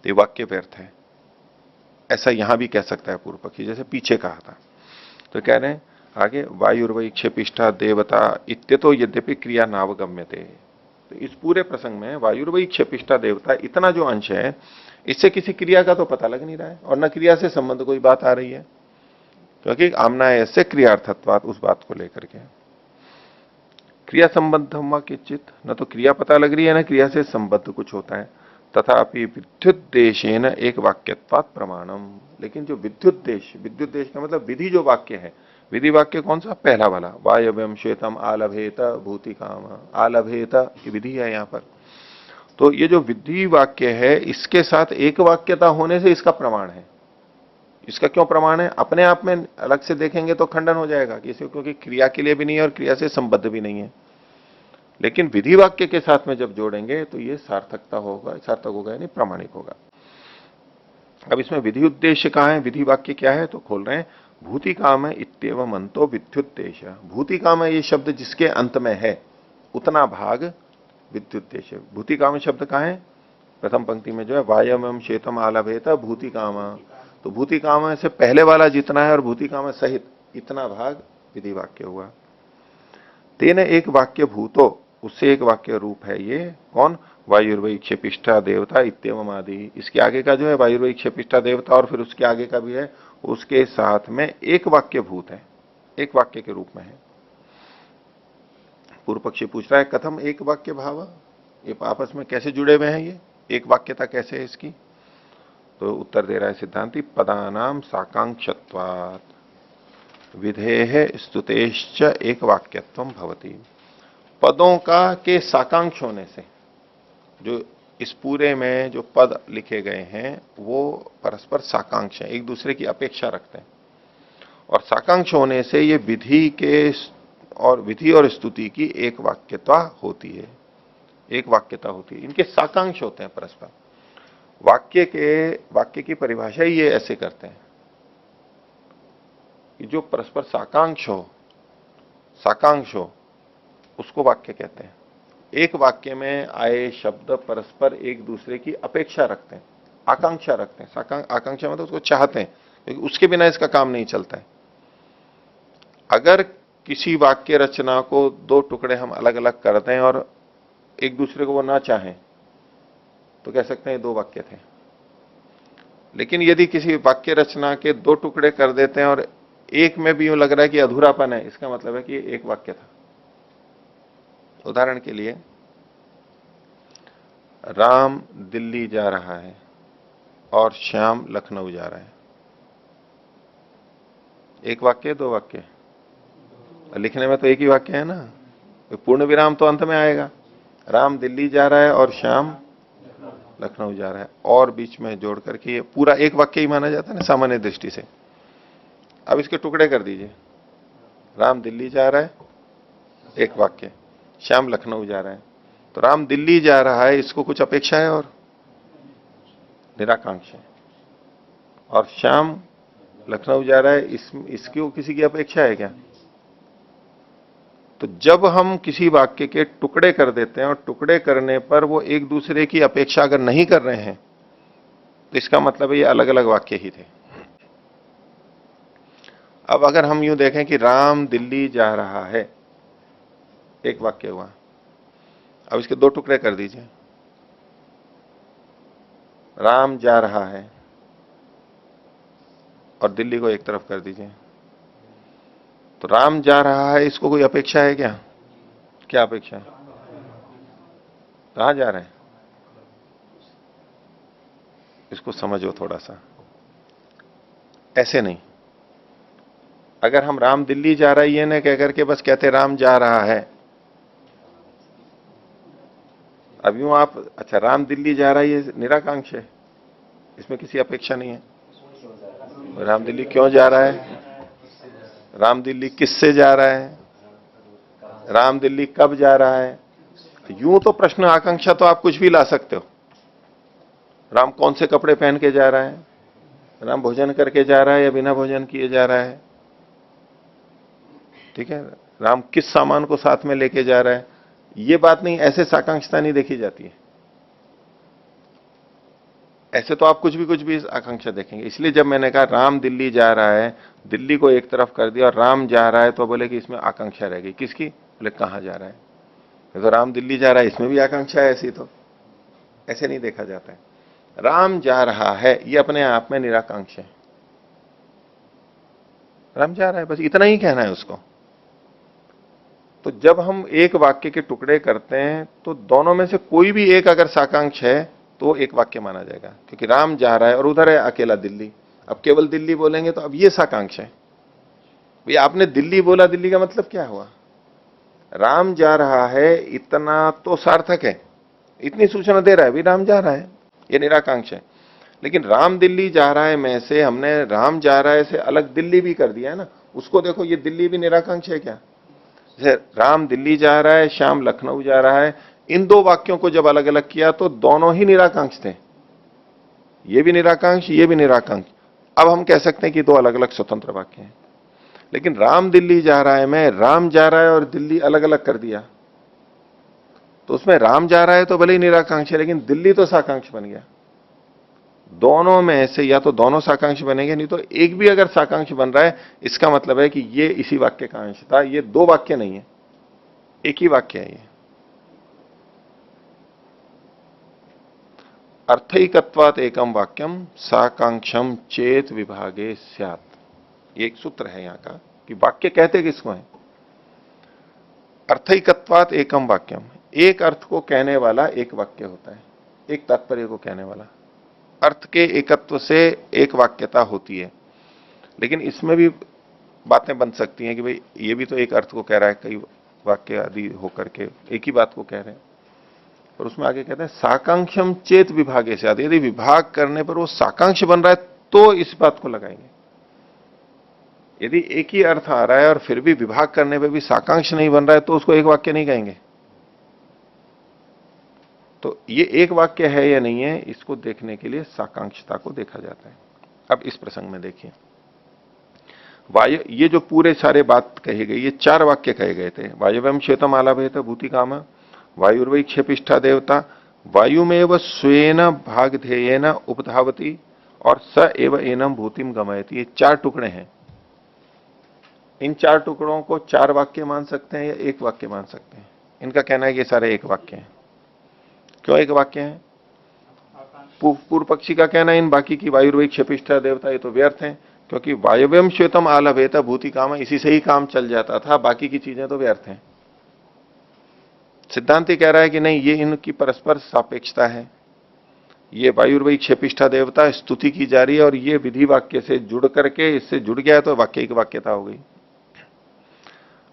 तो ये वाक्य व्यर्थ है। ऐसा यहां भी कह सकता है पूर्व पक्षी, जैसे पीछे कहा था। तो कह रहे हैं आगे वायुर्वई क्षेपिष्ठा देवता इत्यतो यद्यपि क्रिया नावगम्यते, तो इस पूरे प्रसंग में वायुर्वई क्षेपिष्ठा देवता इतना जो अंश है, इससे किसी क्रिया का तो पता लग नहीं रहा है और न क्रिया से संबंध कोई बात आ रही है, क्योंकि आमनाय से क्रियार्थत्वात, उस बात को लेकर के क्रिया संबद्ध हुआ किंचित, न तो क्रिया पता लग रही है, न क्रिया से संबद्ध कुछ होता है। तथापि विद्युत देशेन एक वाक्यत्वात् प्रमाणम, लेकिन जो विद्युत देश, विद्युत देश का मतलब विधि जो वाक्य है, विधि वाक्य कौन सा, पहला वाला, वायव्यम श्वेतम आलभेत भूति काम, आलभेत ये विधि है यहां पर। तो ये जो विधि वाक्य है इसके साथ एक वाक्यता होने से इसका प्रमाण है। इसका क्यों प्रमाण है, अपने आप में अलग से देखेंगे तो खंडन हो जाएगा कि क्योंकि क्रिया के लिए भी नहीं है और क्रिया से संबद्ध भी नहीं है, लेकिन विधि वाक्य के साथ में जब जोड़ेंगे तो ये सार्थकता होगा, सार्थक होगा यानी प्रामाणिक होगा। अब इसमें विधि उद्देश्य कहा है, विधि वाक्य क्या है, तो खोल रहे हैं भूति काम है इत्येवम अंतो विद्युद्देश, भूति काम है ये शब्द जिसके अंत में है उतना भाग विद्युद्देश। भूति काम शब्द कहा है, प्रथम पंक्ति में जो है वायम श्वेतम आलभेत भूति काम, तो भूति काम से पहले वाला जितना है और भूति काम सहित इतना भाग विधि वाक्य हुआ। तेन एक वाक्य भूतो, उससे एक वाक्य रूप है ये कौन, वायुर्वई क्षेपिष्ठा देवता इत्येवम आदि। इसके आगे का जो है वायुर्वई क्षेपिष्ठा देवता और फिर उसके आगे का भी है, उसके साथ में एक वाक्य भूत है, एक वाक्य के रूप में है। पूर्व पक्षी पूछ रहा है कथम एक वाक्य भाव, ये आपस में कैसे जुड़े हुए हैं, ये एक वाक्यता कैसे है इसकी। तो उत्तर दे रहा है सिद्धांति पदानाम साकांक्षत्वात् विधेय स्तुतेश्च एक वाक्यत्वम भवति, पदों का के साकांक्ष होने से, जो इस पूरे में जो पद लिखे गए हैं वो परस्पर साकांक्ष हैं, एक दूसरे की अपेक्षा रखते हैं। और साकांक्ष होने से ये विधि और स्तुति की एक वाक्यता होती है, एक वाक्यता होती है। इनके साकांक्ष होते हैं परस्पर। वाक्य की परिभाषा ही ये ऐसे करते हैं कि जो परस्पर साकांक्ष हो उसको वाक्य कहते हैं। एक वाक्य में आए शब्द परस्पर एक दूसरे की अपेक्षा रखते हैं, आकांक्षा रखते हैं। आकांक्षा मतलब उसको चाहते हैं, क्योंकि उसके बिना इसका काम नहीं चलता है। अगर किसी वाक्य रचना को दो टुकड़े हम अलग अलग कर दें और एक दूसरे को वो ना चाहें तो कह सकते हैं दो वाक्य थे। लेकिन यदि किसी वाक्य रचना के दो टुकड़े कर देते हैं और एक में भी यूं लग रहा है कि अधूरापन है, इसका मतलब है कि एक वाक्य था। उदाहरण के लिए, राम दिल्ली जा रहा है और श्याम लखनऊ जा रहा है। एक वाक्य, दो वाक्य? लिखने में तो एक ही वाक्य है ना, पूर्ण विराम तो अंत में आएगा। राम दिल्ली जा रहा है और श्याम लखनऊ जा रहा है, और बीच में जोड़ करके ये पूरा एक वाक्य ही माना जाता है ना सामान्य दृष्टि से। अब इसके टुकड़े कर दीजिए, राम दिल्ली जा रहा है एक वाक्य, श्याम लखनऊ जा रहा है। तो राम दिल्ली जा रहा है, इसको कुछ अपेक्षा है और निराकांक्ष है, और श्याम लखनऊ जा रहा है, इसकी किसी की अपेक्षा है क्या? तो जब हम किसी वाक्य के टुकड़े कर देते हैं और टुकड़े करने पर वो एक दूसरे की अपेक्षा अगर नहीं कर रहे हैं तो इसका मतलब है ये अलग अलग वाक्य ही थे। अब अगर हम यूं देखें कि राम दिल्ली जा रहा है, एक वाक्य हुआ। अब इसके दो टुकड़े कर दीजिए, राम जा रहा है और दिल्ली को एक तरफ कर दीजिए। तो राम जा रहा है, इसको कोई अपेक्षा है क्या? क्या अपेक्षा है? कहां जा रहे हैं? इसको समझो थोड़ा सा, ऐसे नहीं। अगर हम राम दिल्ली जा रहा है ये न कहकर के बस कहते राम जा रहा है, अब यूं आप, अच्छा राम दिल्ली जा रहा है ये निराकांक्ष है, इसमें किसी अपेक्षा नहीं है। राम दिल्ली क्यों जा रहा है? राम दिल्ली किससे जा रहा है? राम दिल्ली कब जा रहा है? यूं तो प्रश्न आकांक्षा तो आप कुछ भी ला सकते हो। राम कौन से कपड़े पहन के जा रहा है? राम भोजन करके जा रहा है या बिना भोजन किए जा रहा है? ठीक है, राम किस सामान को साथ में लेके जा रहा है? ये बात नहीं, ऐसे साकांक्षता नहीं देखी जाती है। ऐसे तो आप कुछ भी आकांक्षा देखेंगे। इसलिए जब मैंने कहा राम दिल्ली जा रहा है, दिल्ली को एक तरफ कर दिया और राम जा रहा है, तो बोले कि इसमें आकांक्षा रह गई। किसकी? बोले कहां जा रहा है। तो राम दिल्ली जा रहा है, इसमें भी आकांक्षा है ऐसी, तो ऐसे नहीं देखा जाता है। राम जा रहा है ये अपने आप में निराकांक्ष है। राम जा रहा है, बस इतना ही कहना है उसको। तो जब हम एक वाक्य के टुकड़े करते हैं तो दोनों में से कोई भी एक अगर साकांक्ष है तो एक वाक्य माना जाएगा, क्योंकि राम जा रहा है और उधर है अकेला दिल्ली। अब केवल दिल्ली बोलेंगे तो अब ये साकांक्ष है। भैया आपने दिल्ली बोला, दिल्ली का मतलब क्या हुआ? राम जा रहा है इतना तो सार्थक है, इतनी सूचना दे रहा है भी राम जा रहा है, ये निराकांक्ष है। लेकिन राम दिल्ली जा रहा है में से हमने राम जा रहा है से अलग दिल्ली भी कर दिया है ना, उसको देखो, ये दिल्ली भी निराकांक्ष है क्या? जैसे राम दिल्ली जा रहा है, श्याम लखनऊ जा रहा है, इन दो वाक्यों को जब अलग अलग किया तो दोनों ही निराकांक्ष थे। ये भी निराकांक्ष, ये भी निराकांक्ष। अब हम कह सकते हैं कि दो अलग अलग स्वतंत्र वाक्य हैं। लेकिन राम दिल्ली जा रहा है में राम जा रहा है और दिल्ली अलग अलग कर दिया, तो उसमें राम जा रहा है तो भले ही निराकांक्ष है, लेकिन दिल्ली तो साकांक्ष बन गया। दोनों में से या तो दोनों साकांक्ष बनेंगे, नहीं तो एक भी अगर साकांक्ष बन रहा है, इसका मतलब है कि ये इसी वाक्य का अंश था। ये दो वाक्य नहीं है, एक ही वाक्य है ये। अर्थैकत्वात् एकम वाक्यम साकांक्षम चेत विभागे स्यात्। ये एक सूत्र है यहां का कि वाक्य कहते किसको है? अर्थैकत्वात् एकम वाक्यम, एक अर्थ को कहने वाला एक वाक्य होता है, एक तात्पर्य को कहने वाला। अर्थ के एकत्व से एक वाक्यता होती है। लेकिन इसमें भी बातें बन सकती हैं कि भाई ये भी तो एक अर्थ को कह रहा है, कई वाक्य आदि होकर के एक ही बात को कह रहे हैं। पर उसमें आगे कहते हैं साकांक्षम चेत विभागे से, यदि विभाग करने पर वो साकांक्ष बन रहा है तो इस बात को लगाएंगे। यदि एक ही अर्थ आ रहा है और फिर भी विभाग करने पर भी साकांक्ष नहीं बन रहा है तो उसको एक वाक्य नहीं कहेंगे। तो ये एक वाक्य है या नहीं है, इसको देखने के लिए साकांक्षता को देखा जाता है। अब इस प्रसंग में देखिए, वायु, ये जो पूरे सारे बात कही गई, ये 4 वाक्य कहे गए थे। वायुवम श्वेतम आलाभेत भूति काम, वायुर्वै क्षेपिष्ठा देवता, वायुमेव स्वेन भागधेयेन उपधावती, और स एव एनम भूतिम गमयति। ये 4 टुकड़े हैं। इन 4 टुकड़ों को 4 वाक्य मान सकते हैं या एक वाक्य मान सकते हैं? इनका कहना है कि ये सारे एक वाक्य हैं। क्यों एक वाक्य है? पूर्व पक्षी का कहना है इन बाकी की वायुर्वै क्षेपिष्ठा देवता ये तो व्यर्थ है, क्योंकि वायुव्यम श्वेतम आलभेत भूति काम, इसी से ही काम चल जाता था, बाकी की चीजें तो व्यर्थ हैं। सिद्धांति कह रहा है कि नहीं, ये इनकी परस्पर सापेक्षता है। ये वायुर्वै क्षेपिष्ठा देवता स्तुति की जा रही है और ये विधि वाक्य से जुड़ करके इससे जुड़ गया तो वाक्य की वाक्यता हो गई।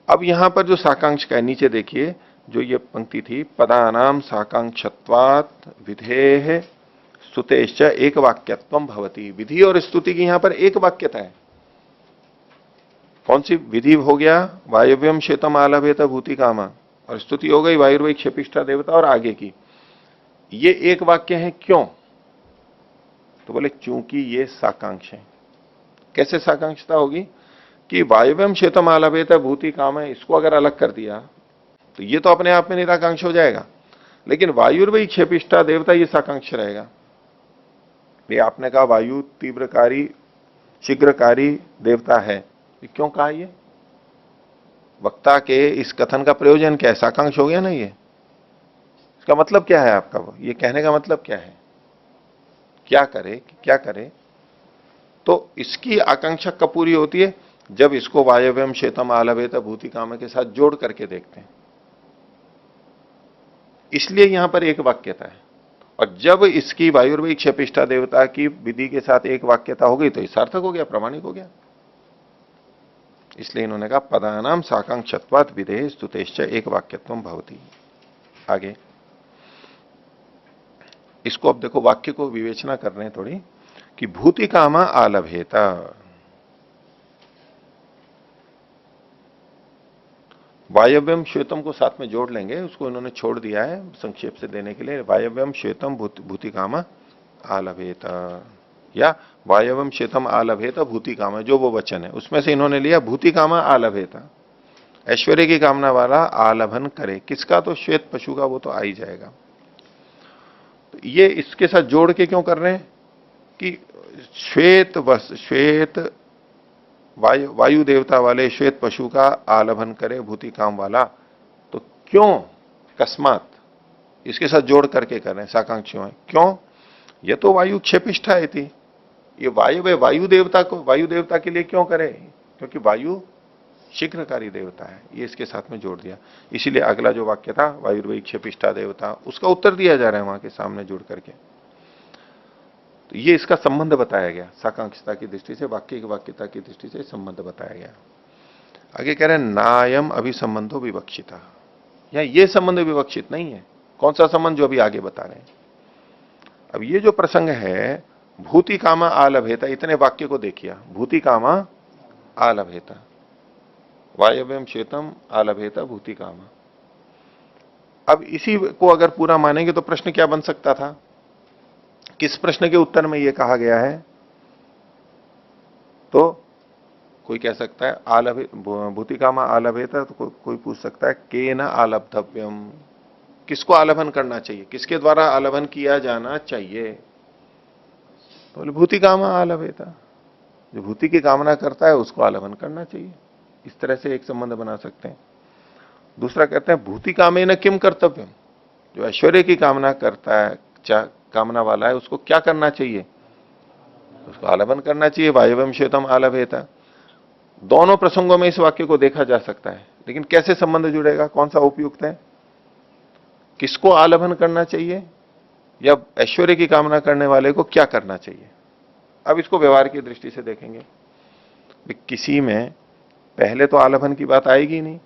अब यहां पर जो साकांक्ष का है, नीचे देखिए जो ये पंक्ति थी, पदानाम साकांक्षत्वात् विधेः स्तुतेश्च एक वाक्यत्वम भवति। विधि और स्तुति की यहां पर एक वाक्यता है। कौन सी विधि हो गया? वायव्यम श्वेतम आलभेत भूति कामा, और स्तुति हो गई वायुर्वै क्षेपिष्ठा देवता और आगे की। ये एक वाक्य है, क्यों? तो बोले चूंकि ये साकांक्ष है। कैसे साकांक्षता होगी? कि वायुव्यम श्वेतम आलभेत भूति काम है, इसको अगर अलग कर दिया तो ये तो अपने आप में निराकांक्ष हो जाएगा, लेकिन वायुर्वै क्षेपिष्ठा देवता ये साकांक्ष रहेगा। ये आपने कहा वायु तीव्रकारी शीघ्रकारी देवता है, ये क्यों कहा? ये वक्ता के इस कथन का प्रयोजन क्या है? साकांक्ष हो गया ना। ये इसका मतलब क्या है आपका? वो ये कहने का मतलब क्या है? क्या करे, क्या करे? तो इसकी आकांक्षा कब पूरी होती है? जब इसको वायव्यम श्वेतम आलभेत भूति काम के साथ जोड़ करके देखते हैं। इसलिए यहां पर एक वाक्यता है, और जब इसकी वायुर्वै क्षेपिष्ठा देवता की विधि के साथ एक वाक्यता हो गई तो ये सार्थक हो गया, प्रामाणिक हो गया। इसलिए इन्होंने कहा पदानाम साकांक्षत्वात् विधेः स्तुतेश्च एक वाक्यत्वम भवति। आगे इसको अब देखो, वाक्य को विवेचना कर रहे हैं थोड़ी, कि भूति कामा आलभेता, वायव्यम श्वेतम को साथ में जोड़ लेंगे, उसको इन्होंने छोड़ दिया है संक्षेप से देने के लिए। वायव्यम श्वेतम भूति कामा आलभेत, या वायव्यम श्वेतम आलभेत भूति कामा, जो वो वचन है उसमें से इन्होंने लिया भूति कामा आलभेत, ऐश्वर्य की कामना वाला आलभन करे। किसका? तो श्वेत पशु का, वो तो आ ही जाएगा। तो ये इसके साथ जोड़ के क्यों कर रहे हैं? कि श्वेत वायु देवता वाले श्वेत पशु का आलभन करे भूति काम वाला, तो क्यों? कस्मात इसके साथ जोड़ करके कर रहे हैं, साकांक्षियों है। क्यों? ये तो वायु क्षेपिष्ठा है थी, ये वायु देवता के लिए क्यों करे? क्योंकि वायु शीघ्रकारी देवता है, ये इसके साथ में जोड़ दिया। इसीलिए अगला जो वाक्य था वायुर्वै क्षेपिष्ठा देवता, उसका उत्तर दिया जा रहा है वहां के सामने जुड़ करके। तो ये इसका संबंध बताया गया, साकांक्षता की दृष्टि से, वाक्य की वाक्यता की दृष्टि से संबंध बताया गया। आगे कह रहे हैं नायम अभिसंबंधो विवक्षिता, या ये संबंध विवक्षित नहीं है। कौन सा संबंध? जो अभी आगे बता रहे हैं। अब ये जो प्रसंग है भूति कामा आलभेता, इतने वाक्य को देखिए, भूति कामा आलभेता, वायव्यम श्वेतम आलभेता भूति कामा। अब इसी को अगर पूरा मानेंगे तो प्रश्न क्या बन सकता था? किस प्रश्न के उत्तर में यह कहा गया है? तो कोई कह सकता है भूति कामा आलभेता, तो कोई पूछ सकता है के न आलब्धव्यम, किसको आलभन करना चाहिए, किसके द्वारा आलभन किया जाना चाहिए? तो बोले भूति कामा आलभेता, जो भूति की कामना करता है उसको आलभन करना चाहिए। इस तरह से एक संबंध बना सकते हैं। दूसरा कहते हैं भूति कामे न किम कर्तव्यम, जो ऐश्वर्य की कामना करता है, कामना वाला है, उसको क्या करना चाहिए? उसको आलभन करना चाहिए। वायव्यम श्वेतम आलभेता, दोनों प्रसंगों में इस वाक्य को देखा जा सकता है, लेकिन कैसे संबंध जुड़ेगा? कौन सा उपयुक्त है? किसको आलभन करना चाहिए, या ऐश्वर्य की कामना करने वाले को क्या करना चाहिए? अब इसको व्यवहार की दृष्टि से देखेंगे। किसी में पहले तो आलभन की बात आएगी नहीं,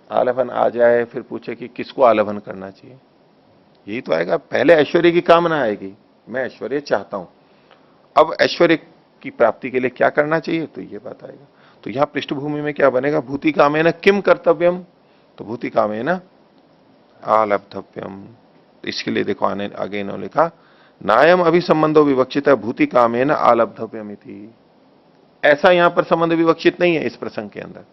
आलभन आ जाए फिर पूछे कि किसको आलभन करना चाहिए, यही तो आएगा। पहले ऐश्वर्य की कामना आएगी, मैं ऐश्वर्य चाहता हूं, अब ऐश्वर्य की प्राप्ति के लिए क्या करना चाहिए, तो ये बात आएगा। तो यहां पृष्ठभूमि में क्या बनेगा, भूति कामेन किम कर्तव्यम, तो भूति कामेन आलब्धव्यम। इसके लिए देखो आगे इन्होंने लिखा, नायम अभिसंबंधो विवक्षित भूति कामेन आलब्धव्यम इति। ऐसा यहां पर संबंध विवक्षित नहीं है इस प्रसंग के अंदर।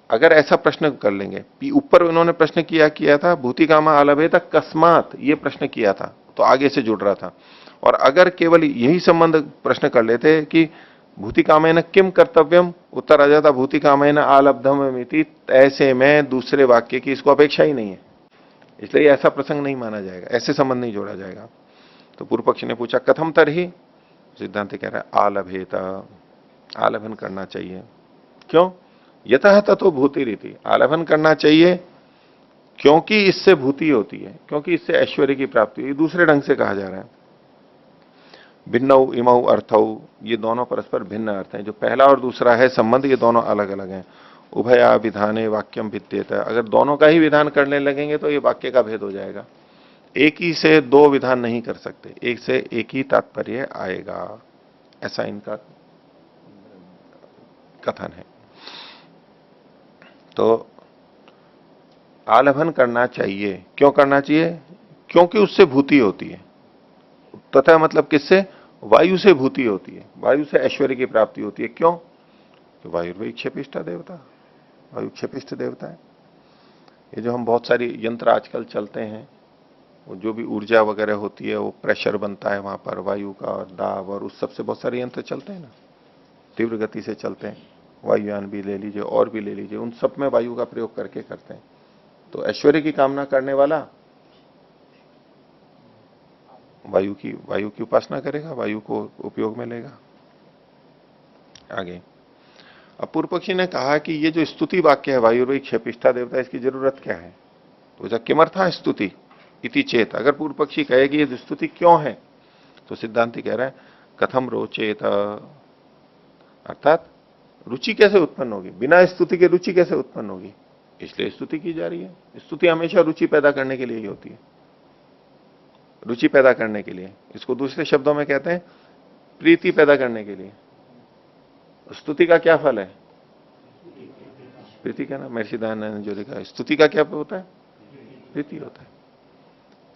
अगर ऐसा प्रश्न कर लेंगे, ऊपर उन्होंने प्रश्न किया था भूति कामा आलभेत कस्मात, ये प्रश्न किया था तो आगे से जुड़ रहा था। और अगर केवल यही संबंध प्रश्न कर लेते कि भूति कामेन किम कर्तव्यम, उत्तर आ जाता भूति कामेन आलब्धम इति, ऐसे में दूसरे वाक्य की इसको अपेक्षा ही नहीं है, इसलिए ऐसा प्रसंग नहीं माना जाएगा, ऐसे संबंध नहीं जोड़ा जाएगा। तो पूर्व पक्ष ने पूछा कथम तरही, सिद्धांत कह रहा है आलभेत, आलभन करना चाहिए। क्यों, यतः ततो भूति रीति, आलभन करना चाहिए क्योंकि इससे भूति होती है, क्योंकि इससे ऐश्वर्य की प्राप्ति हुई। दूसरे ढंग से कहा जा रहा है, भिन्नौ इमौ अर्थौ, ये दोनों परस्पर भिन्न अर्थ हैं। जो पहला और दूसरा है संबंध, ये दोनों अलग अलग हैं। उभया विधाने वाक्यम भिद्येत, अगर दोनों का ही विधान करने लगेंगे तो ये वाक्य का भेद हो जाएगा। एक ही से दो विधान नहीं कर सकते, एक से एक ही तात्पर्य आएगा, ऐसा इनका कथन है। तो आलभन करना चाहिए, क्यों करना चाहिए, क्योंकि उससे भूति होती है। तथा मतलब किससे, वायु से भूति होती है, वायु से ऐश्वर्य की प्राप्ति होती है। क्यों, तो वायु वही क्षेपिष्ठ देवता, वायु क्षेपिष्ठ देवता है। ये जो हम बहुत सारी यंत्र आजकल चलते हैं, वो जो भी ऊर्जा वगैरह होती है, वो प्रेशर बनता है वहां पर वायु का, और दाब, और उस सबसे बहुत सारे यंत्र चलते हैं ना, तीव्र गति से चलते हैं। वायुयान भी ले लीजिए और भी ले लीजिए, उन सब में वायु का प्रयोग करके करते हैं। तो ऐश्वर्य की कामना करने वाला वायु की उपासना करेगा, वायु को उपयोग में लेगा। आगे अब पूर्व पक्षी ने कहा कि ये जो स्तुति वाक्य है वायुर्वै क्षेपिष्ठा देवता, इसकी जरूरत क्या है। तो किमर्था स्तुति इति चेत, अगर पूर्व पक्षी कहे कि ये स्तुति क्यों है, तो सिद्धांति कह रहा है कथम रोचेत, अर्थात रुचि कैसे उत्पन्न होगी, बिना स्तुति के रुचि कैसे उत्पन्न होगी, इसलिए स्तुति की जा रही है। स्तुति हमेशा रुचि पैदा करने के लिए ही होती है, रुचि पैदा करने के लिए। इसको दूसरे शब्दों में कहते हैं प्रीति पैदा करने के लिए। स्तुति का क्या फल है, प्रीति का ना, महर्षि दयानंद ने जो लिखा, स्तुति का क्या होता है, प्रीति होता है।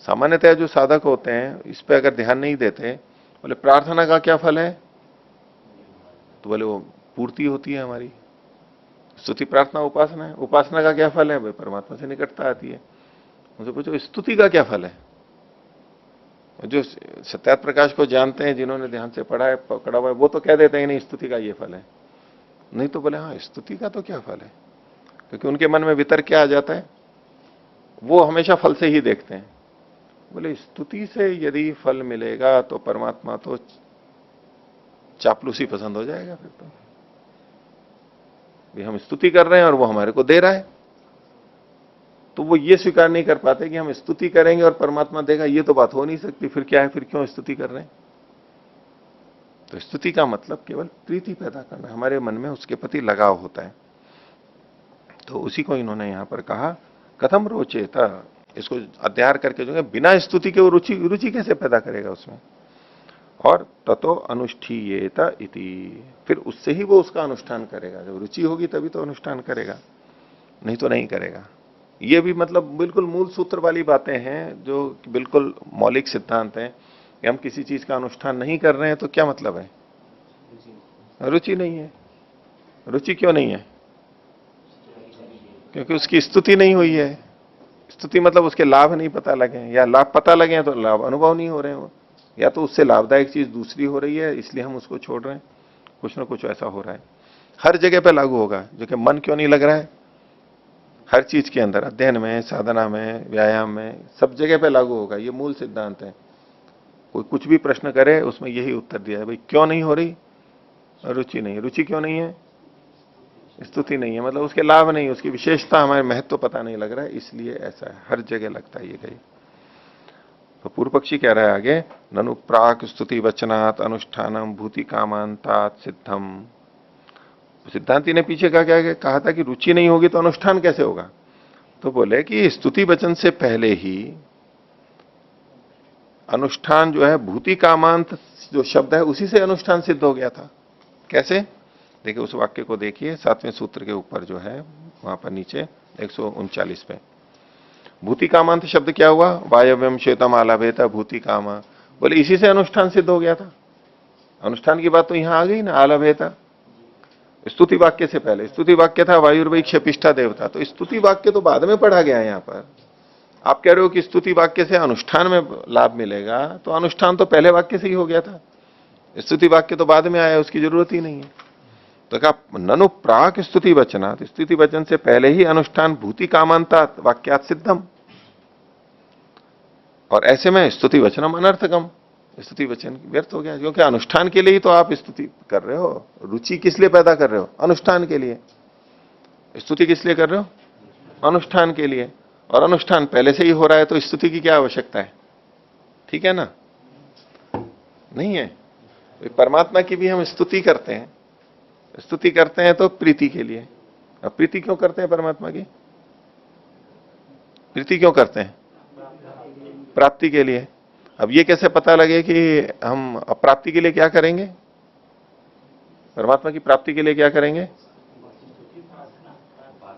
सामान्यतः जो साधक होते हैं इस पे अगर ध्यान नहीं देते, बोले प्रार्थना का क्या फल है, तो बोले वो पूर्ति होती है हमारी। स्तुति प्रार्थना उपासना है, उपासना का क्या फल है, भाई परमात्मा से निकटता आती है। उनसे पूछो स्तुति का क्या फल है। जो सत्यार्थ प्रकाश को जानते हैं, जिन्होंने ध्यान से पढ़ा है, पकड़ा हुआ है, वो तो कह देते हैं नहीं स्तुति का ये फल है, नहीं तो बोले हाँ स्तुति का तो क्या फल है, क्योंकि उनके मन में वितर्क क्या आ जाता है, वो हमेशा फल से ही देखते हैं। बोले स्तुति से यदि फल मिलेगा तो परमात्मा तो चापलूसी पसंद हो जाएगा, फिर तो भी हम स्तुति कर रहे हैं और वो हमारे को दे रहा है, तो वो ये स्वीकार नहीं कर पाते कि हम स्तुति करेंगे और परमात्मा देगा, ये तो बात हो नहीं सकती। फिर क्या है, फिर क्यों स्तुति कर रहे हैं। तो स्तुति का मतलब केवल प्रीति पैदा करना, हमारे मन में उसके प्रति लगाव होता है। तो उसी को इन्होंने यहां पर कहा कथम रोचेता, इसको अध्याय करके जो है बिना स्तुति के वो रुचि कैसे पैदा करेगा उसमें। और ततो अनुष्ठीयेता इति, फिर उससे ही वो उसका अनुष्ठान करेगा। जब रुचि होगी तभी तो अनुष्ठान करेगा, नहीं तो नहीं करेगा। ये भी मतलब बिल्कुल मूल सूत्र वाली बातें हैं, जो बिल्कुल मौलिक सिद्धांत हैं कि हम किसी चीज का अनुष्ठान नहीं कर रहे हैं तो क्या मतलब है, रुचि नहीं है। रुचि क्यों नहीं है, क्योंकि उसकी स्तुति नहीं हुई है। स्तुति मतलब उसके लाभ नहीं पता लगे, या लाभ पता लगे तो लाभ अनुभव नहीं हो रहे हो, या तो उससे लाभदायक चीज दूसरी हो रही है इसलिए हम उसको छोड़ रहे हैं। कुछ ना कुछ ऐसा हो रहा है, हर जगह पे लागू होगा। जो कि मन क्यों नहीं लग रहा है, हर चीज के अंदर, अध्ययन में, साधना में, व्यायाम में, सब जगह पे लागू होगा। ये मूल सिद्धांत है। कोई कुछ भी प्रश्न करे उसमें यही उत्तर दिया है, भाई क्यों नहीं हो रही, रुचि नहीं। रुचि क्यों नहीं है, स्तुति नहीं है, मतलब उसके लाभ नहीं, उसकी विशेषता, हमारे महत्व पता नहीं लग रहा है, इसलिए ऐसा है। हर जगह लगता है ये कहीं। तो पूर्व पक्षी कह रहा है आगे, ननु प्राक स्तुति वचनात् अनुष्ठानम भूति कामांतात सिद्धम। सिद्धांति ने पीछे कहा था कि रुचि नहीं होगी तो अनुष्ठान कैसे होगा। तो बोले कि स्तुति वचन से पहले ही अनुष्ठान जो है भूति कामांत जो शब्द है उसी से अनुष्ठान सिद्ध हो गया था। कैसे? देखिए उस वाक्य को देखिए 7वें सूत्र के ऊपर जो है वहां पर नीचे 139 पे भूति कामांत शब्द क्या हुआ? वायव्यम श्वेतम आलाभेता भूति कामा। बोले इसी से अनुष्ठान सिद्ध हो गया था। अनुष्ठान की बात तो यहां आ गई ना, आलाभेता स्तुति वाक्य से पहले। स्तुति वाक्य था वायुर्वै क्षपिष्ठा देवता, तो स्तुति वाक्य तो बाद में पढ़ा गया है। यहां पर आप कह रहे हो कि स्तुति वाक्य से अनुष्ठान में लाभ मिलेगा, तो अनुष्ठान तो पहले वाक्य से ही हो गया था, स्तुति वाक्य तो बाद में आया, उसकी जरूरत ही नहीं है। तो कहा ननु प्राक स्तुति वचनात्, स्तुति वचन से पहले ही अनुष्ठान भूति कामांतात वाक्यात सिद्धम। और ऐसे में स्तुति वचनम अनर्थकम, स्तुति वचन व्यर्थ हो गया, क्योंकि अनुष्ठान के लिए ही तो आप स्तुति कर रहे हो। रुचि किस लिए पैदा कर रहे हो? अनुष्ठान के लिए। स्तुति किस लिए कर रहे हो? अनुष्ठान के लिए। और अनुष्ठान पहले से ही हो रहा है, तो स्तुति की क्या आवश्यकता है? ठीक है ना? नहीं है। परमात्मा की भी हम स्तुति करते हैं। स्तुति करते हैं तो प्रीति के लिए। अब प्रीति क्यों करते हैं परमात्मा की? प्रीति क्यों करते हैं? प्राप्ति के लिए। अब ये कैसे पता लगे कि हम प्राप्ति के लिए क्या करेंगे? परमात्मा की प्राप्ति के लिए क्या करेंगे?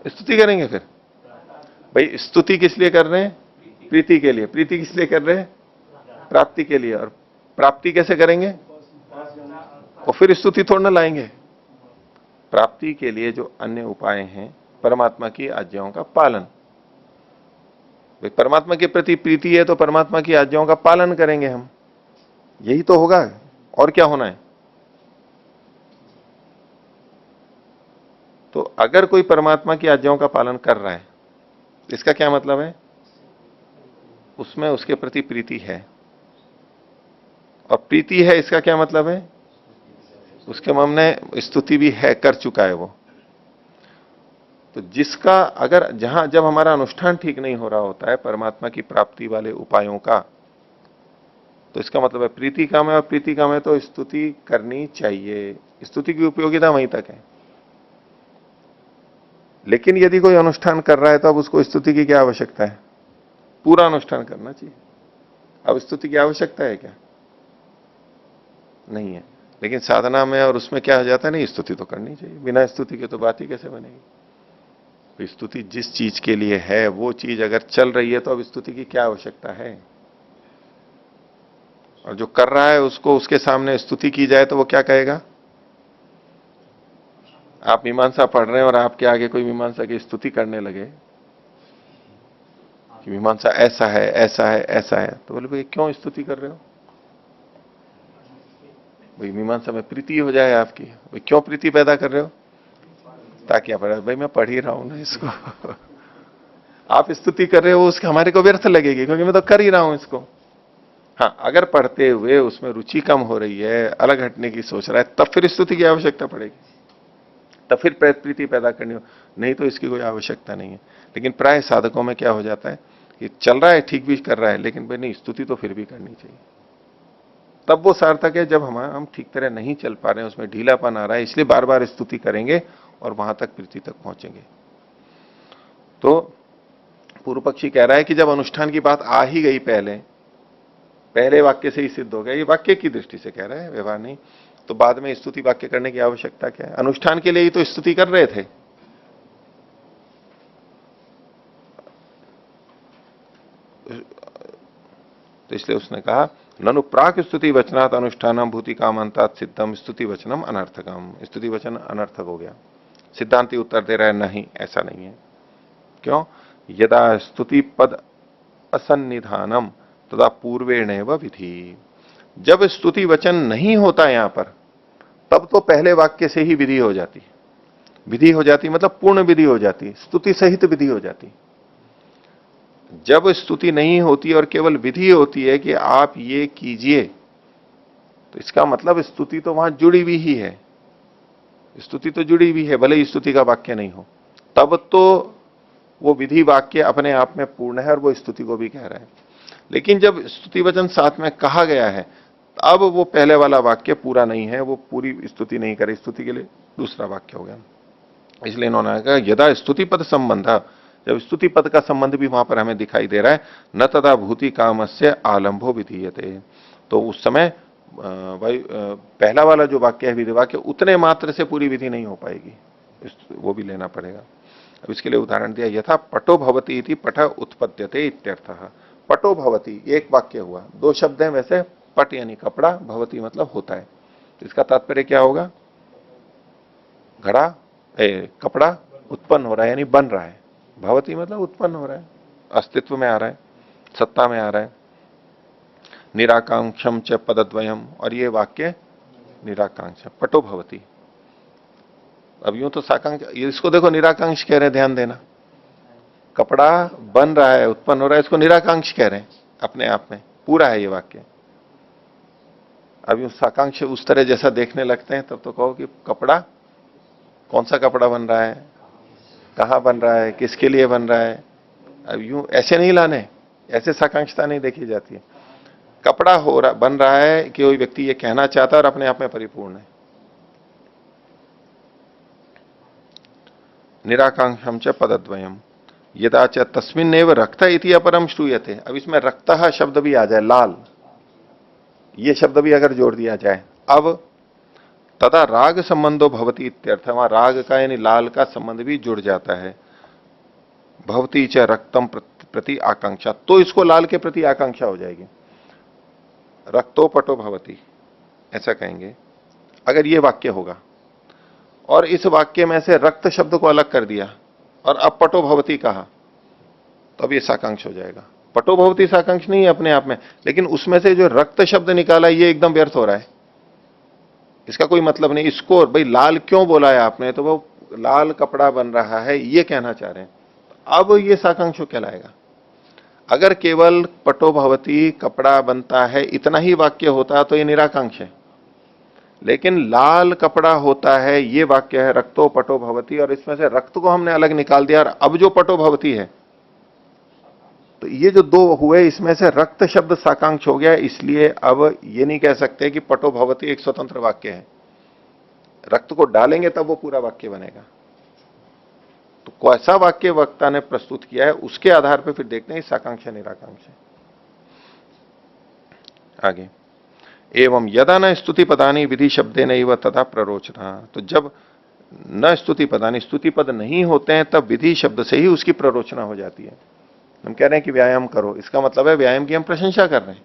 स्तुति करेंगे। फिर भाई स्तुति किस लिए कर रहे हैं? प्रीति के लिए। प्रीति किस लिए कर रहे हैं? प्राप्ति के लिए। और प्राप्ति कैसे करेंगे? और फिर स्तुति थोड़ा ना लाएंगे। प्राप्ति के लिए जो अन्य उपाय हैं, परमात्मा की आज्ञाओं का पालन। परमात्मा के प्रति प्रीति है तो परमात्मा की आज्ञाओं का पालन करेंगे हम, यही तो होगा। और क्या होना है? तो अगर कोई परमात्मा की आज्ञाओं का पालन कर रहा है, इसका क्या मतलब है? उसमें उसके प्रति प्रीति है। और प्रीति है, इसका क्या मतलब है? उसके मन में स्तुति भी है, कर चुका है वो। तो जिसका अगर जहां जब हमारा अनुष्ठान ठीक नहीं हो रहा होता है परमात्मा की प्राप्ति वाले उपायों का, तो इसका मतलब है प्रीति काम है। और प्रीति काम है तो स्तुति करनी चाहिए। स्तुति की उपयोगिता वहीं तक है। लेकिन यदि कोई अनुष्ठान कर रहा है तो अब उसको स्तुति की क्या आवश्यकता है? पूरा अनुष्ठान करना चाहिए। अब स्तुति की आवश्यकता है क्या? नहीं है। लेकिन साधना में और उसमें क्या हो जाता है? नहीं, स्तुति तो करनी चाहिए। बिना स्तुति के तो बात ही कैसे बनेगी? तो स्तुति जिस चीज के लिए है वो चीज अगर चल रही है तो अब स्तुति की क्या आवश्यकता है? और जो कर रहा है उसको उसके सामने स्तुति की जाए तो वो क्या कहेगा? आप मीमांसा पढ़ रहे हैं और आपके आगे कोई मीमांसा की स्तुति करने लगे कि मीमांसा ऐसा है, ऐसा है, ऐसा है, तो बोले भाई क्यों स्तुति कर रहे हो? भाई मीमांसा में प्रीति हो जाए आपकी। भाई क्यों प्रीति पैदा कर रहे हो? ताकि आप भाई मैं पढ़ ही रहा हूं ना इसको। आप स्तुति कर रहे हो, उसके हमारे को व्यर्थ लगेगी क्योंकि मैं तो कर ही रहा हूं इसको। हाँ, अगर पढ़ते हुए उसमें रुचि कम हो रही है, अलग हटने की सोच रहा है, तब फिर स्तुति की आवश्यकता पड़ेगी, तब फिर प्रीति पैदा करनी हो। नहीं तो इसकी कोई आवश्यकता नहीं है। लेकिन प्राय साधकों में क्या हो जाता है कि चल रहा है, ठीक भी कर रहा है, लेकिन भाई नहीं, स्तुति तो फिर भी करनी चाहिए। तब वो सार्थक है जब हम ठीक तरह नहीं चल पा रहे हैं, उसमें ढीलापन आ रहा है, इसलिए बार बार स्तुति करेंगे और वहां तक प्रीति तक पहुंचेंगे। तो पूर्व पक्षी कह रहा है कि जब अनुष्ठान की बात आ ही गई, पहले वाक्य से ही सिद्ध हो गया, ये वाक्य की दृष्टि से कह रहा है, व्यवहार नहीं, तो बाद में स्तुति वाक्य करने की आवश्यकता क्या है? अनुष्ठान के लिए ही तो स्तुति कर रहे थे। तो इसलिए उसने कहा ननु प्राक स्तुति वचनात् अनुष्ठानम भूति कामंतात सिद्धम स्तुति वचनम अनर्थकम। स्तुति वचन अनर्थक हो गया। सिद्धांति उत्तर दे रहा है नहीं, ऐसा नहीं है। क्यों? यदा स्तुति पद असन्निधानम तदा पूर्वेणैव विधि। जब स्तुति वचन नहीं होता यहां पर, तब तो पहले वाक्य से ही विधि हो जाती। विधि हो जाती मतलब पूर्ण विधि हो जाती, स्तुति सहित विधि हो जाती। जब स्तुति नहीं होती और केवल विधि होती है कि आप ये कीजिए, तो इसका मतलब स्तुति तो वहां जुड़ी हुई ही है। स्तुति तो जुड़ी हुई है, भले ही स्तुति का वाक्य नहीं हो, तब तो वो विधि वाक्य अपने आप में पूर्ण है और वो स्तुति को भी कह रहा है। लेकिन जब स्तुति वचन साथ में कहा गया है, अब वो पहले वाला वाक्य पूरा नहीं है, वो पूरी स्तुति नहीं करे, स्तुति के लिए दूसरा वाक्य हो गया। इसलिए इन्होंने कहा यदा स्तुति पद संबंध, जब स्तुति पद का संबंध भी वहां पर हमें दिखाई दे रहा है, न तदा भूति कामस्य आलंभो विधीयते, तो उस समय भाई पहला वाला जो वाक्य है विधि वाक्य, उतने मात्र से पूरी विधि नहीं हो पाएगी, वो भी लेना पड़ेगा। अब इसके लिए उदाहरण दिया, यथा पटो भवती इति पट उत्पद्यते इत्यर्थः। पटो भवती एक वाक्य हुआ, दो शब्द हैं वैसे, पट यानी कपड़ा, भवती मतलब होता है, तो इसका तात्पर्य क्या होगा? घड़ा कपड़ा उत्पन्न हो रहा है यानी बन रहा है, भवती मतलब उत्पन्न हो रहा है, अस्तित्व में आ रहा है, सत्ता में आ रहा है। निराकांक्षम च पदद्वयम, और ये वाक्य निराकांक्ष, पटो भवती। अब यूं तो साकांक्ष, इसको देखो निराकांक्ष कह रहे हैं, ध्यान देना, कपड़ा बन रहा है, उत्पन्न हो रहा है, इसको निराकांक्ष कह रहे हैं, अपने आप में पूरा है ये वाक्य। अब यूं साकांक्ष उस तरह जैसा देखने लगते हैं तब तो कहो कि कपड़ा, कौन सा कपड़ा बन रहा है, कहां बन रहा है, किसके लिए बन रहा है। अब यूं ऐसे नहीं लाने, ऐसे साकांक्षता नहीं देखी जाती है। कपड़ा हो रहा, बन रहा है कि कोई व्यक्ति ये कहना चाहता है और अपने आप में परिपूर्ण है। निराकांक्षम च पदद्वयम यदा च तस्मिन्नेव रक्त इति अपरम श्रूयते। अब इसमें रक्तः शब्द भी आ जाए, लाल, ये शब्द भी अगर जोड़ दिया जाए, अब तदा राग संबंधो भवती इत्यर्थ, वहां राग का यानी लाल का संबंध भी जुड़ जाता है। भवती च रक्तम प्रति आकांक्षा, तो इसको लाल के प्रति आकांक्षा हो जाएगी। रक्तो पटो भवती ऐसा कहेंगे अगर ये वाक्य होगा, और इस वाक्य में से रक्त शब्द को अलग कर दिया और अब पटो भवती कहा, तो अब ये साकांक्ष हो जाएगा। पटो भवती साकांक्ष नहीं है अपने आप में, लेकिन उसमें से जो रक्त शब्द निकाला ये एकदम व्यर्थ हो रहा है, इसका कोई मतलब नहीं। इसको भाई लाल क्यों बोला है आपने, तो वो लाल कपड़ा बन रहा है ये कहना चाह रहे हैं, अब ये साकांक्ष कहलाएगा। अगर केवल पटो भवती कपड़ा बनता है इतना ही वाक्य होता तो ये निराकांक्ष है, लेकिन लाल कपड़ा होता है ये वाक्य है, रक्तो पटो भवती, और इसमें से रक्त को हमने अलग निकाल दिया और अब जो पटो भवती है, तो ये जो दो हुए इसमें से रक्त शब्द साकांक्ष हो गया, इसलिए अब ये नहीं कह सकते कि पटो भवती एक स्वतंत्र वाक्य है। रक्त को डालेंगे तब वो पूरा वाक्य बनेगा। तो कैसा वाक्य वक्ता ने प्रस्तुत किया है उसके आधार पर फिर देखते हैं साकांक्ष निराकांक्ष। आगे, एवं यदा न स्तुति पदानी विधि शब्दे नैव तथा प्ररोचना, तो जब न स्तुति पदानी, स्तुति पद नहीं होते हैं तब विधि शब्द से ही उसकी प्ररोचना हो जाती है। हम कह रहे हैं कि व्यायाम करो, इसका मतलब है व्यायाम की हम प्रशंसा कर रहे हैं।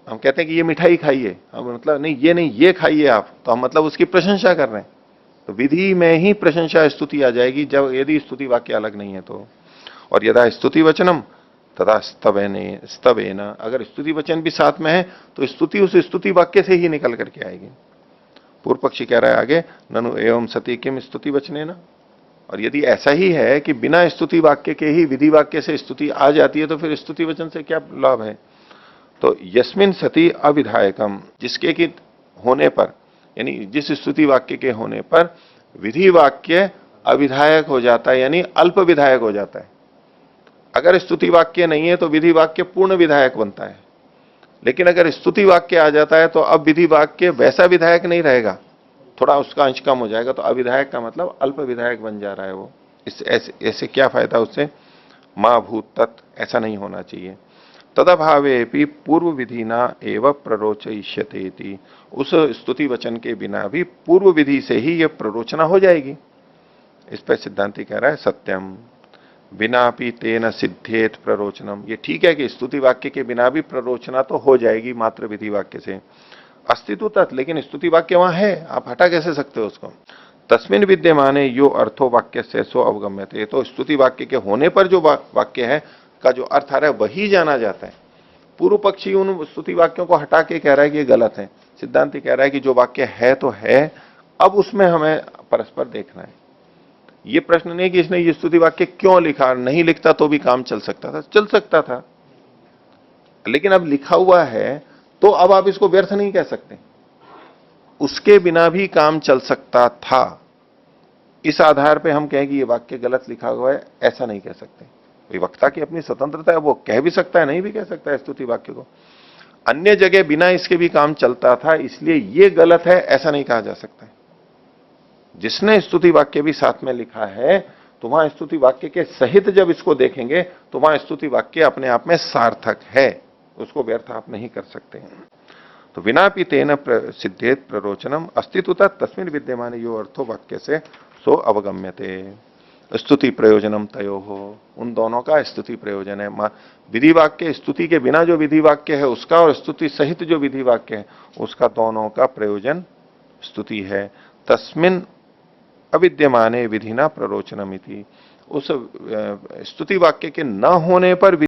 हम कहते हैं कि ये मिठाई खाइए, अब मतलब नहीं ये नहीं ये खाइए आप, तो हम मतलब उसकी प्रशंसा कर रहे हैं। तो विधि में ही प्रशंसा स्तुति आ जाएगी जब यदि स्तुति वाक्य अलग नहीं है तो। और यदा स्तुति वचनम तथा स्तवेन, अगर स्तुति वचन भी साथ में है तो स्तुति उस स्तुति वाक्य से ही निकल करके आएगी। पूर्व पक्षी कह रहा है आगे, ननु एवं सती किम स्तुति वचने न, और यदि ऐसा ही है कि बिना स्तुति वाक्य के ही विधि वाक्य से स्तुति आ जाती है तो फिर स्तुति वचन से क्या लाभ है। तो यस्मिन सती अविधायकम, जिसके कि होने पर, यानी जिस स्तुति वाक्य के होने पर विधि वाक्य अविधायक हो जाता है, यानी अल्प विधायक हो जाता है। अगर स्तुति वाक्य नहीं है तो विधि वाक्य पूर्ण विधायक बनता है, लेकिन अगर स्तुति वाक्य आ जाता है तो अब विधि वाक्य वैसा विधायक नहीं रहेगा, थोड़ा उसका अंश कम हो जाएगा। तो अविधायक का मतलब अल्प विधायक बन जा रहा है वो। इस ऐसे क्या फायदा उससे, मां भूत तत्, ऐसा नहीं होना चाहिए। तदभावे पूर्व विधि ना एवं प्ररोचयिष्यते, उस स्तुति वचन के बिना भी पूर्व विधि से ही यह प्ररोचना हो जाएगी। इस पर सिद्धांति कह रहा है सत्यम बिना भी तेन सिद्धेत प्ररोचनम, ये ठीक है कि स्तुति वाक्य के बिना भी प्ररोचना तो हो जाएगी मात्र विधि वाक्य से। अस्तित्व तत्, लेकिन स्तुति वाक्य वहां है, आप हटा कैसे सकते हो उसको। तस्मिन विद्यमाने यो अर्थो वाक्य से सो अवगम्यते, तो स्तुति वाक्य के होने पर जो वाक्य है का जो अर्थ आ रहा है वही जाना जाता है। पूर्व पक्षी उन स्तुति वाक्यों को हटा के कह रहा है कि ये गलत है, सिद्धांति कह रहा है कि जो वाक्य है तो है, अब उसमें हमें परस्पर देखना है। ये प्रश्न नहीं कि इसने ये स्तुति वाक्य क्यों लिखा, नहीं लिखता तो भी काम चल सकता था, लेकिन अब लिखा हुआ है तो अब आप इसको व्यर्थ नहीं कह सकते, उसके बिना भी काम चल सकता था। इस आधार पे हम कहें कि ये वाक्य गलत लिखा हुआ है, ऐसा नहीं कह सकते। वक्ता की अपनी स्वतंत्रता है, वो कह भी सकता है नहीं भी कह सकता है स्तुति वाक्य को। अन्य जगह बिना इसके भी काम चलता था, इसलिए ये गलत है ऐसा नहीं कहा जा सकता है। जिसने स्तुति वाक्य भी साथ में लिखा है तो वहां स्तुति वाक्य के सहित जब इसको देखेंगे तो वहां स्तुति वाक्य अपने आप में सार्थक है, उसको व्यर्थ आप नहीं कर सकते हैं। तो विनापि तेन सिद्धेत प्ररोचनम अस्तित्वता तस्मिन विद्यमान यो अर्थो वाक्य से सो अवगम्यते। स्तुति प्रयोजनम तयो हो, उन दोनों का स्तुति प्रयोजन है। विधि वाक्य, स्तुति के बिना जो विधि वाक्य है उसका और स्तुति सहित जो विधि वाक्य है उसका, दोनों का प्रयोजन स्तुति है। तस्मिन अविद्यमाने विधिना प्ररोचनमिति, उस स्तुति वाक्य के न होने पर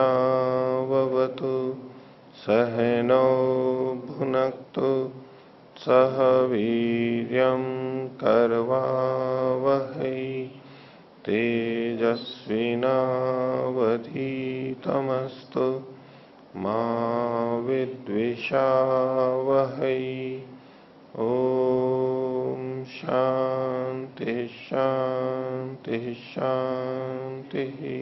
सहनाववतु सहनौ भुनक्तु सह वीर्यं करवावहै तेजस्विनावधीतमस्तु मा विद्विषावहै। ओम शांति शांति शांति।